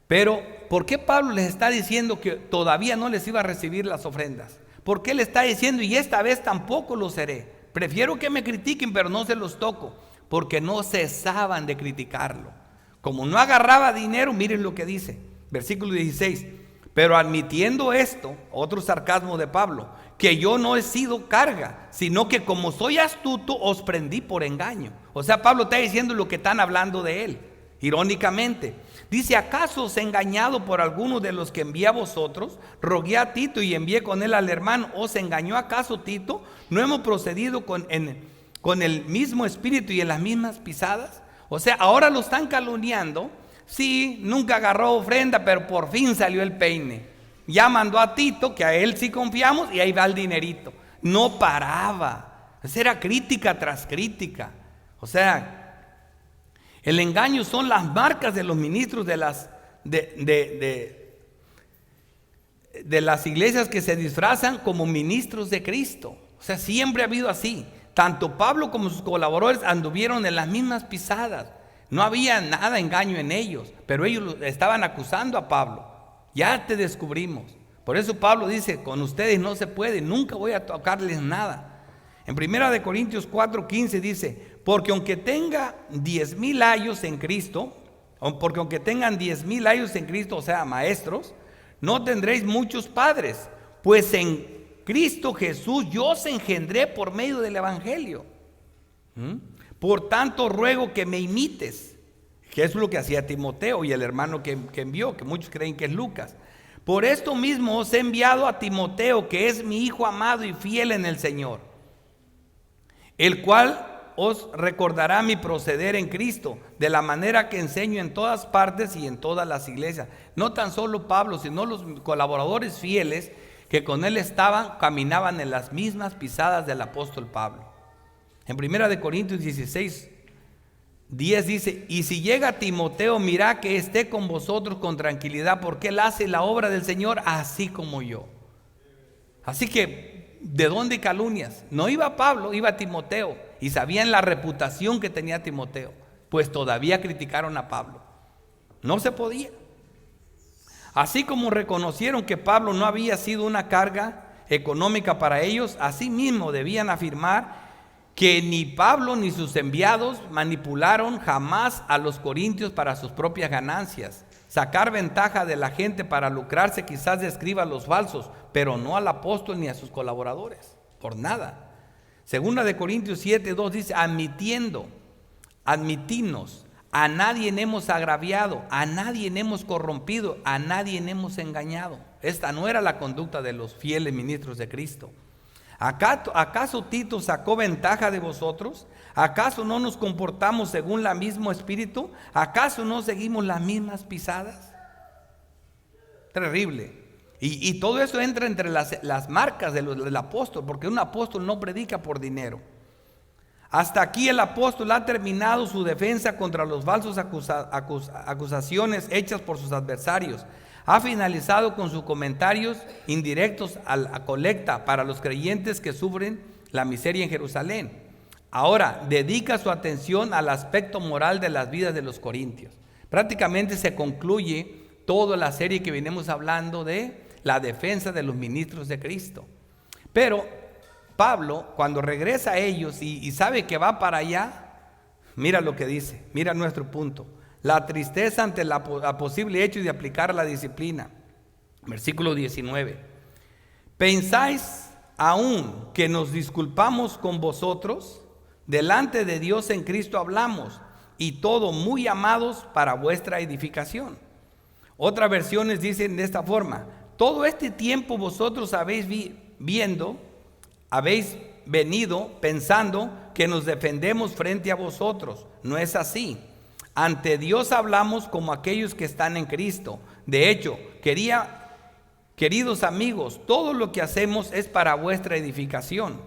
Pero ¿por qué Pablo les está diciendo que todavía no les iba a recibir las ofrendas? ¿Por qué le está diciendo y esta vez tampoco lo seré? Prefiero que me critiquen, pero no se los toco, porque no cesaban de criticarlo. Como no agarraba dinero, miren lo que dice, versículo 16: pero admitiendo esto, otro sarcasmo de Pablo, que yo no he sido carga, sino que como soy astuto, os prendí por engaño. O sea, Pablo está diciendo lo que están hablando de él, irónicamente. Dice: ¿acaso os he engañado por alguno de los que envié a vosotros? Rogué a Tito y envié con él al hermano. ¿Os engañó acaso Tito? ¿No hemos procedido con el mismo espíritu y en las mismas pisadas? O sea, ahora lo están calumniando. Sí, nunca agarró ofrenda, pero por fin salió el peine. Ya mandó a Tito, que a él sí confiamos, y ahí va el dinerito. No paraba. Esa era crítica tras crítica. O sea, el engaño son las marcas de los ministros de las iglesias que se disfrazan como ministros de Cristo. O sea, siempre ha habido así. Tanto Pablo como sus colaboradores anduvieron en las mismas pisadas. No había nada de engaño en ellos, pero ellos estaban acusando a Pablo. Ya te descubrimos. Por eso Pablo dice: con ustedes no se puede, nunca voy a tocarles nada. En 1 Corintios 4:15 dice: porque aunque tenga 10,000 años en Cristo, porque aunque tengan 10,000 años en Cristo, o sea, maestros, no tendréis muchos padres, pues en Cristo Jesús yo os engendré por medio del evangelio. Por tanto ruego que me imites, que es lo que hacía Timoteo y el hermano que envió, que muchos creen que es Lucas. Por esto mismo os he enviado a Timoteo, que es mi hijo amado y fiel en el Señor, el cual os recordará mi proceder en Cristo, de la manera que enseño en todas partes y en todas las iglesias. No tan solo Pablo, sino los colaboradores fieles que con él estaban, caminaban en las mismas pisadas del apóstol Pablo. En 1 Corintios 16:10 dice: y si llega Timoteo, mirad que esté con vosotros con tranquilidad, porque él hace la obra del Señor así como yo. Así que, ¿de dónde calumnias? No iba Pablo, iba Timoteo. Y sabían la reputación que tenía Timoteo, pues todavía criticaron a Pablo. No se podía. Así como reconocieron que Pablo no había sido una carga económica para ellos, así mismo debían afirmar que ni Pablo ni sus enviados manipularon jamás a los corintios para sus propias ganancias. Sacar ventaja de la gente para lucrarse quizás de escribas los falsos, pero no al apóstol ni a sus colaboradores, por nada. Segunda de Corintios 7:2 dice: admitimos, a nadie hemos agraviado, a nadie hemos corrompido, a nadie hemos engañado. Esta no era la conducta de los fieles ministros de Cristo. ¿Acaso Tito sacó ventaja de vosotros? ¿Acaso no nos comportamos según el mismo espíritu? ¿Acaso no seguimos las mismas pisadas? Terrible. Y todo eso entra entre las marcas del apóstol, porque un apóstol no predica por dinero. Hasta aquí el apóstol ha terminado su defensa contra los falsos acusaciones hechas por sus adversarios. Ha finalizado con sus comentarios indirectos a la colecta para los creyentes que sufren la miseria en Jerusalén. Ahora dedica su atención al aspecto moral de las vidas de los corintios. Prácticamente se concluye toda la serie que venimos hablando de la defensa de los ministros de Cristo. Pero Pablo, cuando regresa a ellos y sabe que va para allá, mira lo que dice, mira nuestro punto. La tristeza ante la posible hecho de aplicar la disciplina. Versículo 19. ¿Pensáis aún que nos disculpamos con vosotros? Delante de Dios en Cristo hablamos, y todo muy amados para vuestra edificación. Otras versiones dicen de esta forma: todo este tiempo vosotros habéis venido pensando que nos defendemos frente a vosotros. No es así. Ante Dios hablamos como aquellos que están en Cristo. De hecho, queridos amigos, todo lo que hacemos es para vuestra edificación.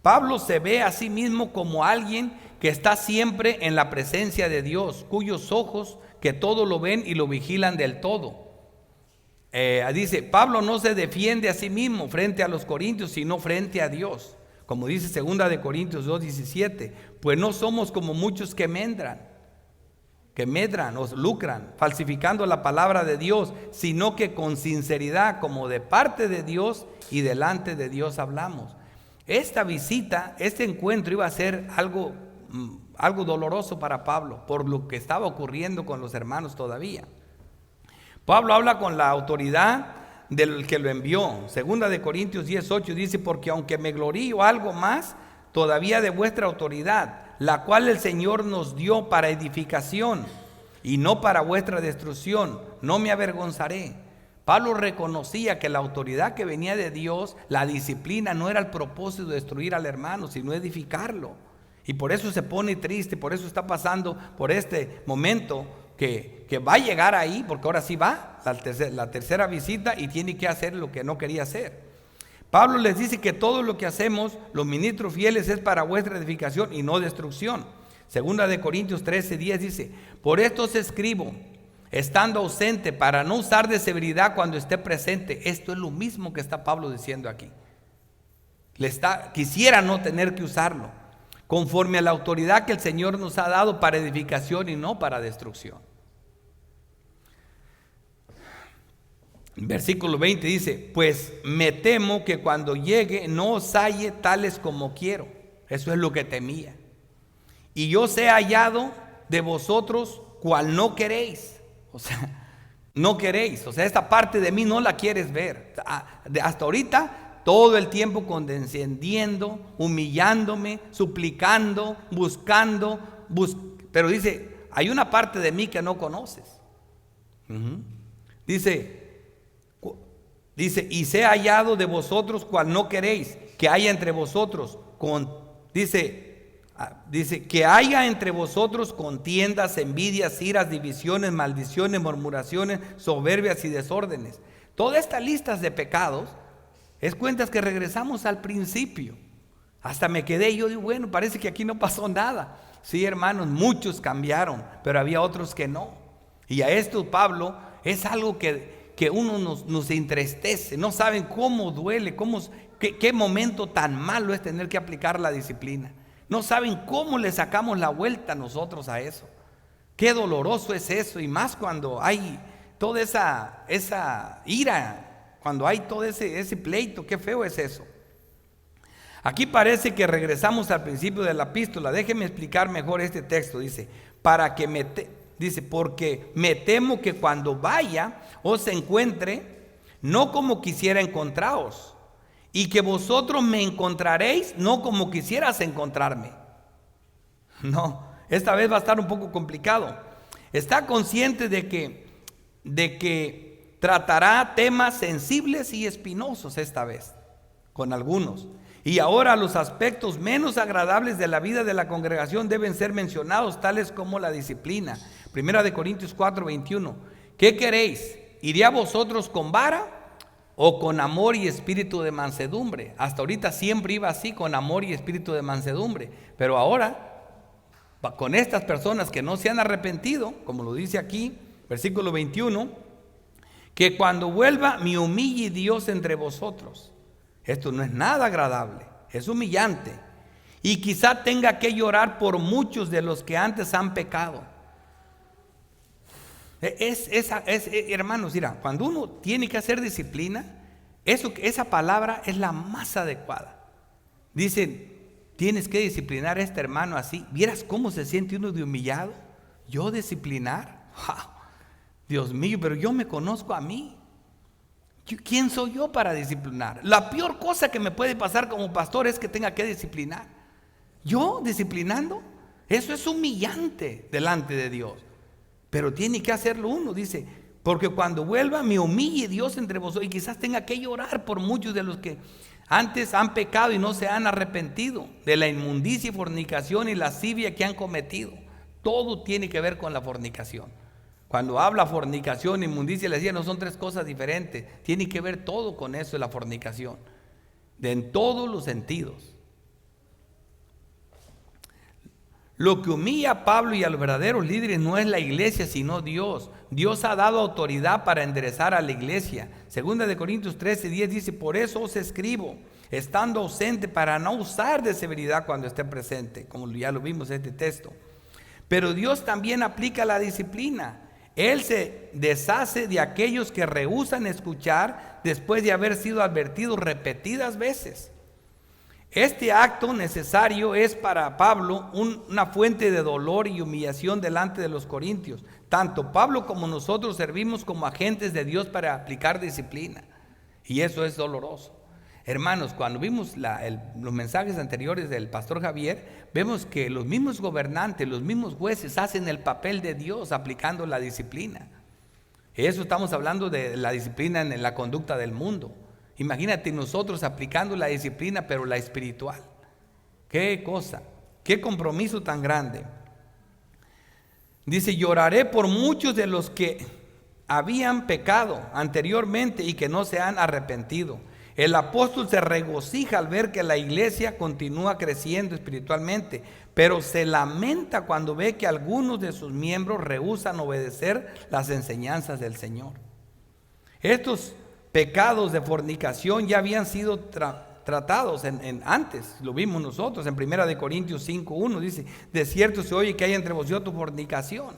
Pablo se ve a sí mismo como alguien que está siempre en la presencia de Dios, cuyos ojos que todo lo ven y lo vigilan del todo. Dice, Pablo no se defiende a sí mismo frente a los corintios, sino frente a Dios. Como dice 2 de Corintios 2:17, pues no somos como muchos que medran o lucran, falsificando la palabra de Dios, sino que con sinceridad, como de parte de Dios y delante de Dios hablamos. Esta visita, este encuentro iba a ser algo doloroso para Pablo, por lo que estaba ocurriendo con los hermanos todavía. Pablo habla con la autoridad del que lo envió. 2 de Corintios 10:8 dice, porque aunque me glorío algo más, todavía de vuestra autoridad, la cual el Señor nos dio para edificación y no para vuestra destrucción, no me avergonzaré. Pablo reconocía que la autoridad que venía de Dios, la disciplina, no era el propósito de destruir al hermano, sino edificarlo. Y por eso se pone triste, por eso está pasando por este momento que va a llegar ahí, porque ahora sí va la tercera visita y tiene que hacer lo que no quería hacer. Pablo les dice que todo lo que hacemos, los ministros fieles, es para vuestra edificación y no destrucción. 2 de Corintios 13:10 dice, por esto os escribo, estando ausente, para no usar de severidad cuando esté presente. Esto es lo mismo que está Pablo diciendo aquí. Quisiera no tener que usarlo, conforme a la autoridad que el Señor nos ha dado para edificación y no para destrucción. Versículo 20 dice, pues me temo que cuando llegue no os halle tales como quiero. Eso es lo que temía. Y yo sea hallado de vosotros cual no queréis. O sea, no queréis. O sea, esta parte de mí no la quieres ver. Hasta ahorita, todo el tiempo condescendiendo, humillándome, suplicando, buscando. Pero dice, hay una parte de mí que no conoces. Dice, y sea hallado de vosotros cual no queréis, que haya entre vosotros dice que haya entre vosotros contiendas, envidias, iras, divisiones, maldiciones, murmuraciones, soberbias y desórdenes. Todas estas listas de pecados es cuentas que regresamos al principio. Hasta me quedé y yo digo, bueno, parece que aquí no pasó nada. Sí, hermanos, muchos cambiaron, pero había otros que no. Y a esto, Pablo, es algo que uno nos entristece. No saben cómo duele, qué momento tan malo es tener que aplicar la disciplina. No saben cómo le sacamos la vuelta nosotros a eso. Qué doloroso es eso, y más cuando hay toda esa ira, cuando hay todo ese pleito. Qué feo es eso. Aquí parece que regresamos al principio de la epístola. Déjenme explicar mejor este texto. Dice, porque me temo que cuando vaya os encuentre no como quisiera encontraros, y que vosotros me encontraréis no como quisieras encontrarme. No, esta vez va a estar un poco complicado. Está consciente de que tratará temas sensibles y espinosos esta vez, con algunos. Y ahora los aspectos menos agradables de la vida de la congregación deben ser mencionados, tales como la disciplina. 1 de Corintios 4:21. ¿Qué queréis? ¿Iré a vosotros con vara o con amor y espíritu de mansedumbre. Hasta ahorita siempre iba así, con amor y espíritu de mansedumbre. Pero ahora, con estas personas que no se han arrepentido, como lo dice aquí, versículo 21, que cuando vuelva me humille Dios entre vosotros. Esto no es nada agradable, es humillante. Y quizá tenga que llorar por muchos de los que antes han pecado. Hermanos, mira, cuando uno tiene que hacer disciplina, esa palabra es la más adecuada. Dicen, tienes que disciplinar a este hermano así. ¿Vieras cómo se siente uno de humillado? ¿Yo disciplinar? ¡Wow! Dios mío, pero yo me conozco a mí. ¿Quién soy yo para disciplinar? La peor cosa que me puede pasar como pastor es que tenga que disciplinar. ¿Yo disciplinando? Eso es humillante delante de Dios. Pero tiene que hacerlo uno, dice, porque cuando vuelva me humille Dios entre vosotros. Y quizás tenga que llorar por muchos de los que antes han pecado y no se han arrepentido de la inmundicia y fornicación y lascivia que han cometido. Todo tiene que ver con la fornicación. Cuando habla fornicación, inmundicia y lascivia, no son tres cosas diferentes. Tiene que ver todo con eso de la fornicación, en todos los sentidos. Lo que humilla a Pablo y a los verdaderos líderes no es la iglesia, sino Dios. Dios ha dado autoridad para enderezar a la iglesia. Segunda de Corintios 13:10 dice, por eso os escribo, estando ausente, para no usar de severidad cuando esté presente, como ya lo vimos en este texto. Pero Dios también aplica la disciplina. Él se deshace de aquellos que rehúsan escuchar después de haber sido advertidos repetidas veces. Este acto necesario es para Pablo una fuente de dolor y humillación delante de los corintios. Tanto Pablo como nosotros servimos como agentes de Dios para aplicar disciplina. Y eso es doloroso. Hermanos, cuando vimos los mensajes anteriores del pastor Javier, vemos que los mismos gobernantes, los mismos jueces hacen el papel de Dios aplicando la disciplina. Eso estamos hablando de la disciplina en la conducta del mundo. Imagínate nosotros aplicando la disciplina, pero la espiritual. Qué cosa, qué compromiso tan grande. Dice, lloraré por muchos de los que habían pecado anteriormente y que no se han arrepentido. El apóstol se regocija al ver que la iglesia continúa creciendo espiritualmente, pero se lamenta cuando ve que algunos de sus miembros rehúsan obedecer las enseñanzas del Señor. Estos pecados de fornicación ya habían sido tratados antes, lo vimos nosotros en 1 de Corintios 5:1, dice, de cierto se oye que hay entre vosotros fornicación,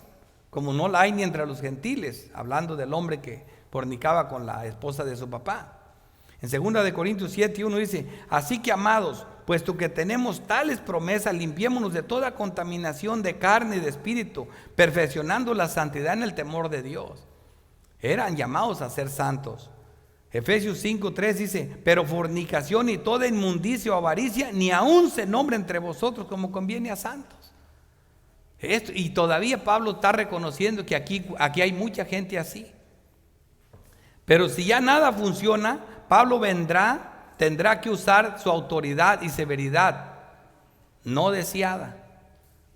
como no la hay ni entre los gentiles, hablando del hombre que fornicaba con la esposa de su papá. En 2 de Corintios 7:1 dice, así que amados, puesto que tenemos tales promesas, limpiémonos de toda contaminación de carne y de espíritu, perfeccionando la santidad en el temor de Dios. Eran llamados a ser santos. Efesios 5:3 dice, pero fornicación y toda inmundicia o avaricia ni aún se nombra entre vosotros como conviene a santos. Y todavía Pablo está reconociendo que aquí hay mucha gente así. Pero si ya nada funciona, Pablo tendrá que usar su autoridad y severidad no deseada,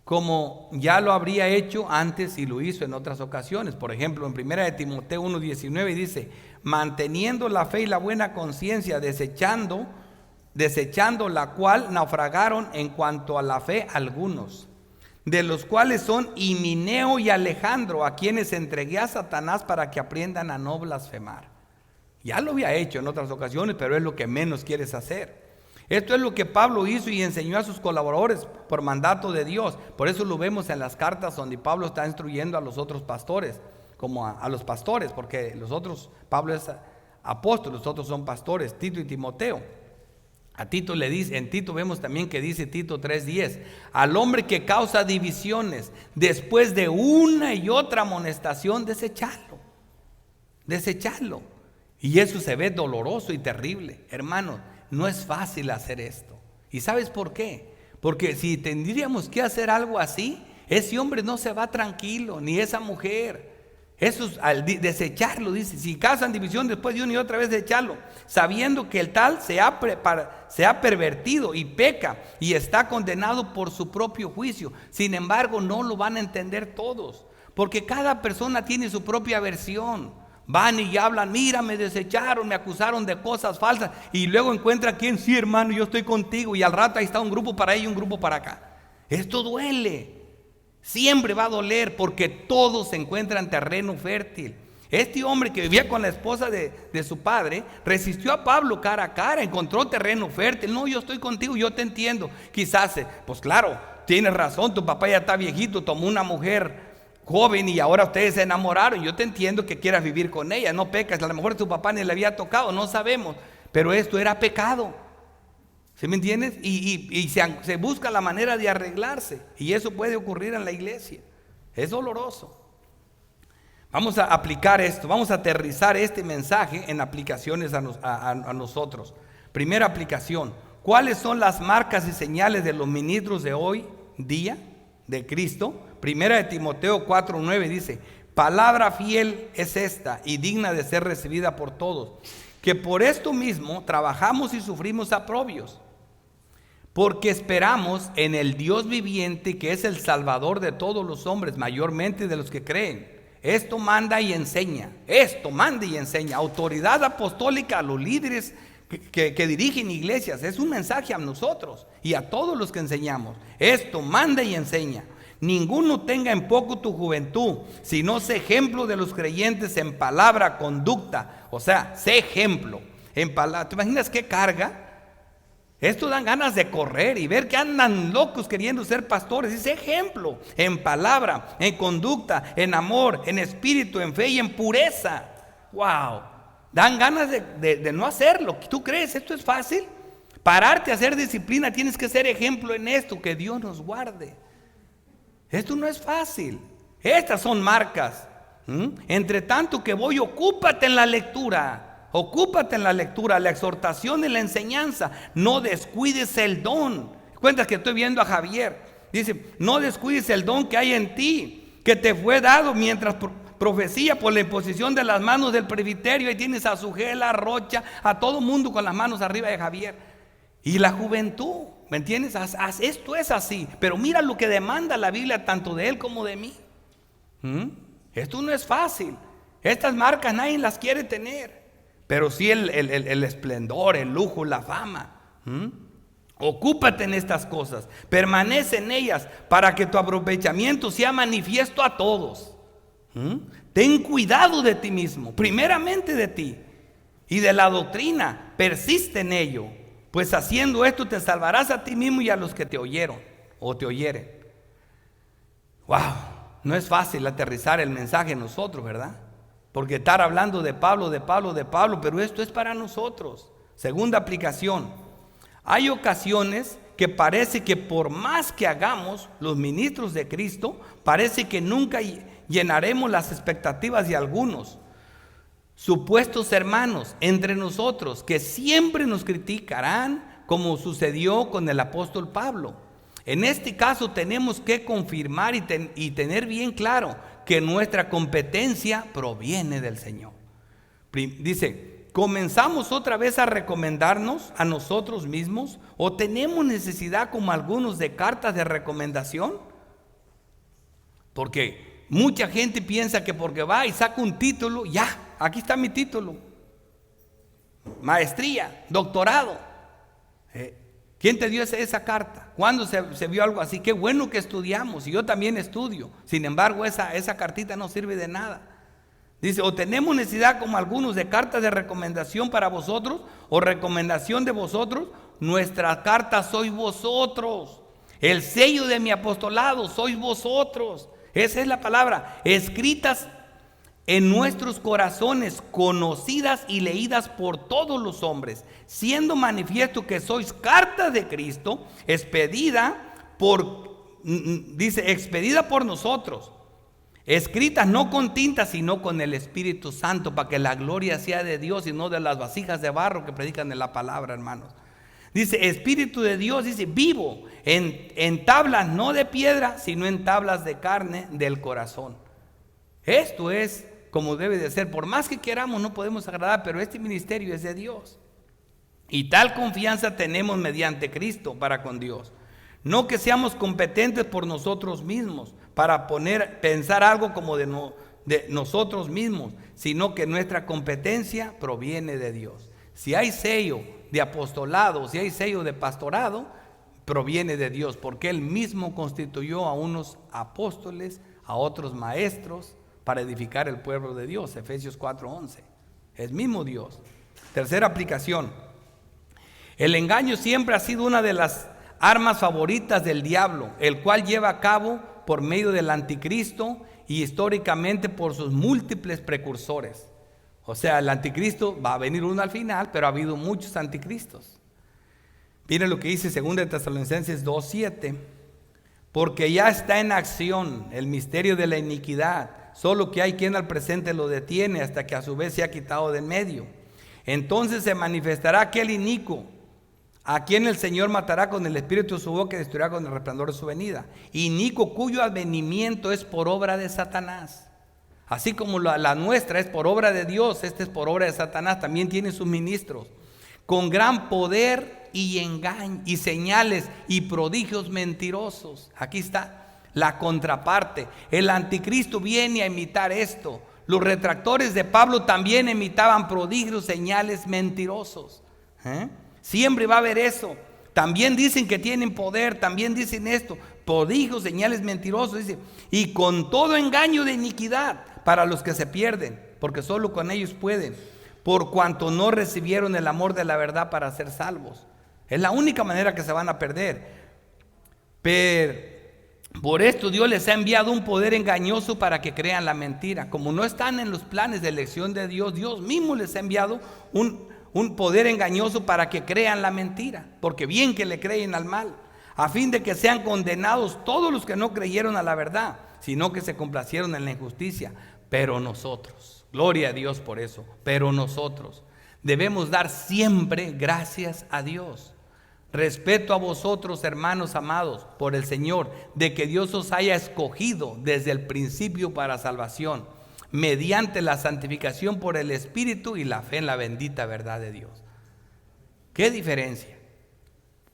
como ya lo habría hecho antes y lo hizo en otras ocasiones. Por ejemplo, en 1 de Timoteo 1:19 dice, manteniendo la fe y la buena conciencia, desechando la cual naufragaron en cuanto a la fe algunos, de los cuales son Himeneo y Alejandro, a quienes entregué a Satanás para que aprendan a no blasfemar. Ya lo había hecho en otras ocasiones, pero es lo que menos quieres hacer. Esto es lo que Pablo hizo y enseñó a sus colaboradores por mandato de Dios. Por eso lo vemos en las cartas donde Pablo está instruyendo a los otros pastores, como a los pastores, porque los otros, Pablo es apóstol, los otros son pastores, Tito y Timoteo. A Tito le dice, en Tito vemos también que dice Tito 3:10, al hombre que causa divisiones, después de una y otra amonestación, desecharlo. Y eso se ve doloroso y terrible. Hermanos, no es fácil hacer esto. ¿Y sabes por qué? Porque si tendríamos que hacer algo así, ese hombre no se va tranquilo, ni esa mujer. Eso es al desecharlo, dice, si causan división después de una y otra vez desecharlo, sabiendo que el tal se ha pervertido y peca y está condenado por su propio juicio. Sin embargo, no lo van a entender todos, porque cada persona tiene su propia versión. Van y hablan, mira, me desecharon, me acusaron de cosas falsas. Y luego encuentra quién, sí, hermano, yo estoy contigo. Y al rato ahí está un grupo para allá y un grupo para acá. Esto duele. Siempre va a doler porque todo se encuentra en terreno fértil. Este hombre que vivía con la esposa de su padre resistió a Pablo cara a cara, encontró terreno fértil. No, yo estoy contigo, yo te entiendo. Quizás, pues claro, tienes razón, tu papá ya está viejito, tomó una mujer joven y ahora ustedes se enamoraron. Yo te entiendo que quieras vivir con ella, no pecas. A lo mejor tu papá ni le había tocado, no sabemos. Pero esto era pecado. ¿Sí me entiendes? Y se busca la manera de arreglarse. Y eso puede ocurrir en la iglesia. Es doloroso. Vamos a aplicar esto, vamos a aterrizar este mensaje en aplicaciones a nosotros. Primera aplicación: ¿cuáles son las marcas y señales de los ministros de hoy día de Cristo? Primera de Timoteo 4:9 dice: palabra fiel es esta y digna de ser recibida por todos, que por esto mismo trabajamos y sufrimos aprobios, porque esperamos en el Dios viviente, que es el Salvador de todos los hombres, mayormente de los que creen. Esto manda y enseña, autoridad apostólica a los líderes que dirigen iglesias. Es un mensaje a nosotros y a todos los que enseñamos. Esto manda y enseña. Ninguno tenga en poco tu juventud, sino sé ejemplo de los creyentes en palabra, conducta. O sea, sé ejemplo en palabra. ¿Te imaginas qué carga? Esto dan ganas de correr y ver que andan locos queriendo ser pastores. Ese ejemplo en palabra, en conducta, en amor, en espíritu, en fe y en pureza. ¡Wow! Dan ganas de no hacerlo. ¿Tú crees? ¿Esto es fácil? Pararte a hacer disciplina, tienes que ser ejemplo en esto. Que Dios nos guarde. Esto no es fácil. Estas son marcas. Entre tanto que voy, ocúpate en la lectura. Ocúpate en la lectura, la exhortación y la enseñanza. No descuides el don. Cuentas que estoy viendo a Javier. Dice, no descuides el don que hay en ti, que te fue dado mientras profecía por la imposición de las manos del presbiterio. Ahí tienes a Sugela, a Rocha, a todo mundo con las manos arriba de Javier. Y la juventud, ¿me entiendes? Esto es así. Pero mira lo que demanda la Biblia tanto de él como de mí. Esto no es fácil. Estas marcas nadie las quiere tener. Pero sí el esplendor, el lujo, la fama. Ocúpate en estas cosas, permanece en ellas para que tu aprovechamiento sea manifiesto a todos. Ten cuidado de ti mismo, primeramente de ti y de la doctrina, persiste en ello, pues haciendo esto te salvarás a ti mismo y a los que te oyeron o te oyeren. Wow, no es fácil aterrizar el mensaje en nosotros, ¿verdad? Porque estar hablando de Pablo, pero esto es para nosotros. Segunda aplicación: hay ocasiones que parece que por más que hagamos los ministros de Cristo, parece que nunca llenaremos las expectativas de algunos supuestos hermanos entre nosotros, que siempre nos criticarán, como sucedió con el apóstol Pablo. En este caso tenemos que confirmar y tener bien claro que nuestra competencia proviene del Señor. Dice, ¿comenzamos otra vez a recomendarnos a nosotros mismos o tenemos necesidad como algunos de cartas de recomendación? Porque mucha gente piensa que porque va y saca un título, ya, aquí está mi título, maestría, doctorado. ¿Quién te dio esa carta? ¿Cuándo se vio algo así? Qué bueno que estudiamos, y yo también estudio. Sin embargo, esa cartita no sirve de nada. Dice, o tenemos necesidad como algunos de cartas de recomendación para vosotros, o recomendación de vosotros. Nuestra carta sois vosotros. El sello de mi apostolado sois vosotros. Esa es la palabra, escritas en nuestros corazones, conocidas y leídas por todos los hombres, siendo manifiesto que sois cartas de Cristo, expedida por nosotros, escritas no con tinta, sino con el Espíritu Santo, para que la gloria sea de Dios y no de las vasijas de barro que predican de la palabra, hermanos. Dice, Espíritu de Dios, dice, vivo, en tablas no de piedra, sino en tablas de carne del corazón. Esto es como debe de ser. Por más que queramos no podemos agradar, pero este ministerio es de Dios. Y tal confianza tenemos mediante Cristo para con Dios. No que seamos competentes por nosotros mismos para pensar algo como de de nosotros mismos, sino que nuestra competencia proviene de Dios. Si hay sello de apostolado, si hay sello de pastorado, proviene de Dios, porque Él mismo constituyó a unos apóstoles, a otros maestros, para edificar el pueblo de Dios. Efesios 4:11. Es mismo Dios. Tercera aplicación. El engaño siempre ha sido una de las armas favoritas del diablo, el cual lleva a cabo por medio del anticristo y históricamente por sus múltiples precursores. O sea, el anticristo va a venir uno al final, pero ha habido muchos anticristos. Miren lo que dice 2 Tesalonicenses 2:7. Porque ya está en acción el misterio de la iniquidad, solo que hay quien al presente lo detiene hasta que a su vez se ha quitado de en medio. Entonces se manifestará aquel inicuo, a quien el Señor matará con el espíritu de su boca y destruirá con el resplandor de su venida. Inicuo cuyo advenimiento es por obra de Satanás. Así como la nuestra es por obra de Dios, esta es por obra de Satanás, también tiene sus ministros. Con gran poder y engaño y señales y prodigios mentirosos. Aquí está la contraparte. El anticristo viene a imitar esto. Los retractores de Pablo también imitaban prodigios, señales mentirosos. Siempre va a haber eso. También dicen que tienen poder, también dicen esto, prodigios, señales mentirosos, dice, y con todo engaño de iniquidad para los que se pierden, porque solo con ellos pueden, por cuanto no recibieron el amor de la verdad para ser salvos. Es la única manera que se van a perder. Pero por esto Dios les ha enviado un poder engañoso para que crean la mentira. Como no están en los planes de elección de Dios, Dios mismo les ha enviado un poder engañoso para que crean la mentira, porque bien que le creen al mal, a fin de que sean condenados todos los que no creyeron a la verdad, sino que se complacieron en la injusticia. Pero nosotros, gloria a Dios por eso, pero nosotros debemos dar siempre gracias a Dios. Respeto a vosotros, hermanos amados, por el Señor, de que Dios os haya escogido desde el principio para salvación, mediante la santificación por el Espíritu y la fe en la bendita verdad de Dios. ¿Qué diferencia?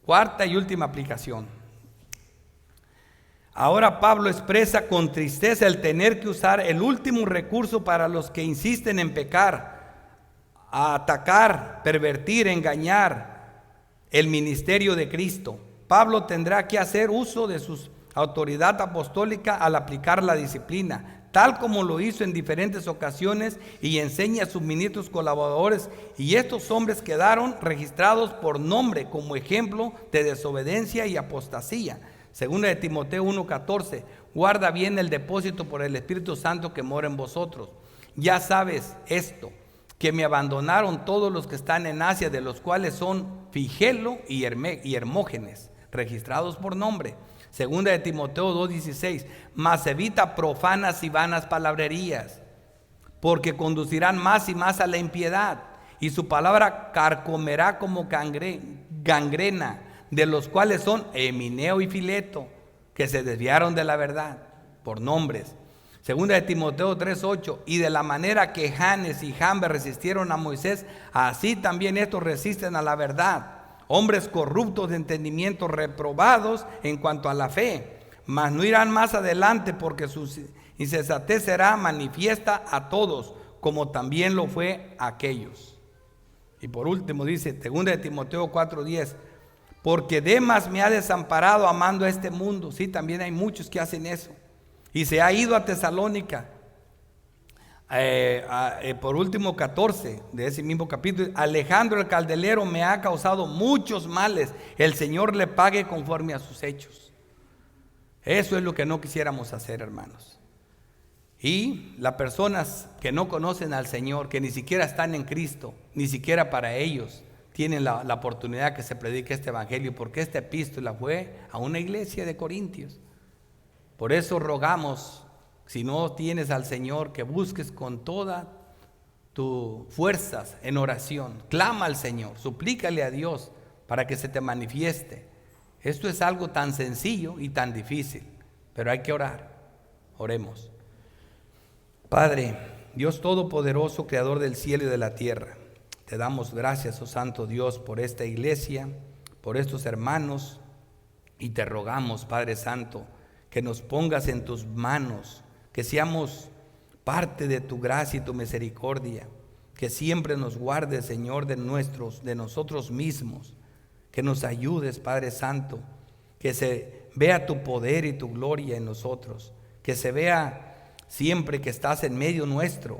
Cuarta y última aplicación. Ahora Pablo expresa con tristeza el tener que usar el último recurso para los que insisten en pecar, a atacar, pervertir, engañar el ministerio de Cristo. Pablo tendrá que hacer uso de su autoridad apostólica al aplicar la disciplina, tal como lo hizo en diferentes ocasiones, y enseña a sus ministros colaboradores, y estos hombres quedaron registrados por nombre como ejemplo de desobediencia y apostasía. Segunda de Timoteo 1:14, guarda bien el depósito por el Espíritu Santo que mora en vosotros. Ya sabes esto, que me abandonaron todos los que están en Asia, de los cuales son Figelo y Hermógenes, registrados por nombre. Segunda de Timoteo 2:16, mas evita profanas y vanas palabrerías, porque conducirán más y más a la impiedad, y su palabra carcomerá como gangrena, de los cuales son Emineo y Fileto, que se desviaron de la verdad, por nombres. Segunda de Timoteo 3:8, y de la manera que Janes y Jambres resistieron a Moisés, así también estos resisten a la verdad. Hombres corruptos de entendimiento, reprobados en cuanto a la fe, mas no irán más adelante, porque su insensatez será manifiesta a todos, como también lo fue a aquellos. Y por último dice, segunda de Timoteo 4:10, porque Demas me ha desamparado amando a este mundo. Sí, también hay muchos que hacen eso. Y se ha ido a Tesalónica. Por último 14 de ese mismo capítulo, Alejandro el caldelero me ha causado muchos males, el Señor le pague conforme a sus hechos. Eso es lo que no quisiéramos hacer, hermanos. Y las personas que no conocen al Señor, que ni siquiera están en Cristo, ni siquiera para ellos tienen la oportunidad que se predique este evangelio, porque esta epístola fue a una iglesia de Corintios. Por eso rogamos, si no tienes al Señor, que busques con todas tus fuerzas en oración. Clama al Señor, suplícale a Dios para que se te manifieste. Esto es algo tan sencillo y tan difícil, pero hay que orar. Oremos. Padre, Dios Todopoderoso, Creador del cielo y de la tierra, te damos gracias, oh Santo Dios, por esta iglesia, por estos hermanos, y te rogamos, Padre Santo, que nos pongas en tus manos, que seamos parte de tu gracia y tu misericordia, que siempre nos guardes, Señor, de nosotros mismos, que nos ayudes, Padre Santo, que se vea tu poder y tu gloria en nosotros, que se vea siempre que estás en medio nuestro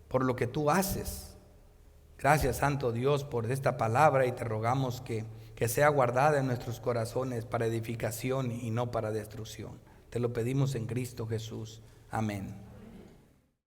por lo que tú haces. Gracias, Santo Dios, por esta palabra, y te rogamos que sea guardada en nuestros corazones para edificación y no para destrucción. Te lo pedimos en Cristo Jesús. Amén.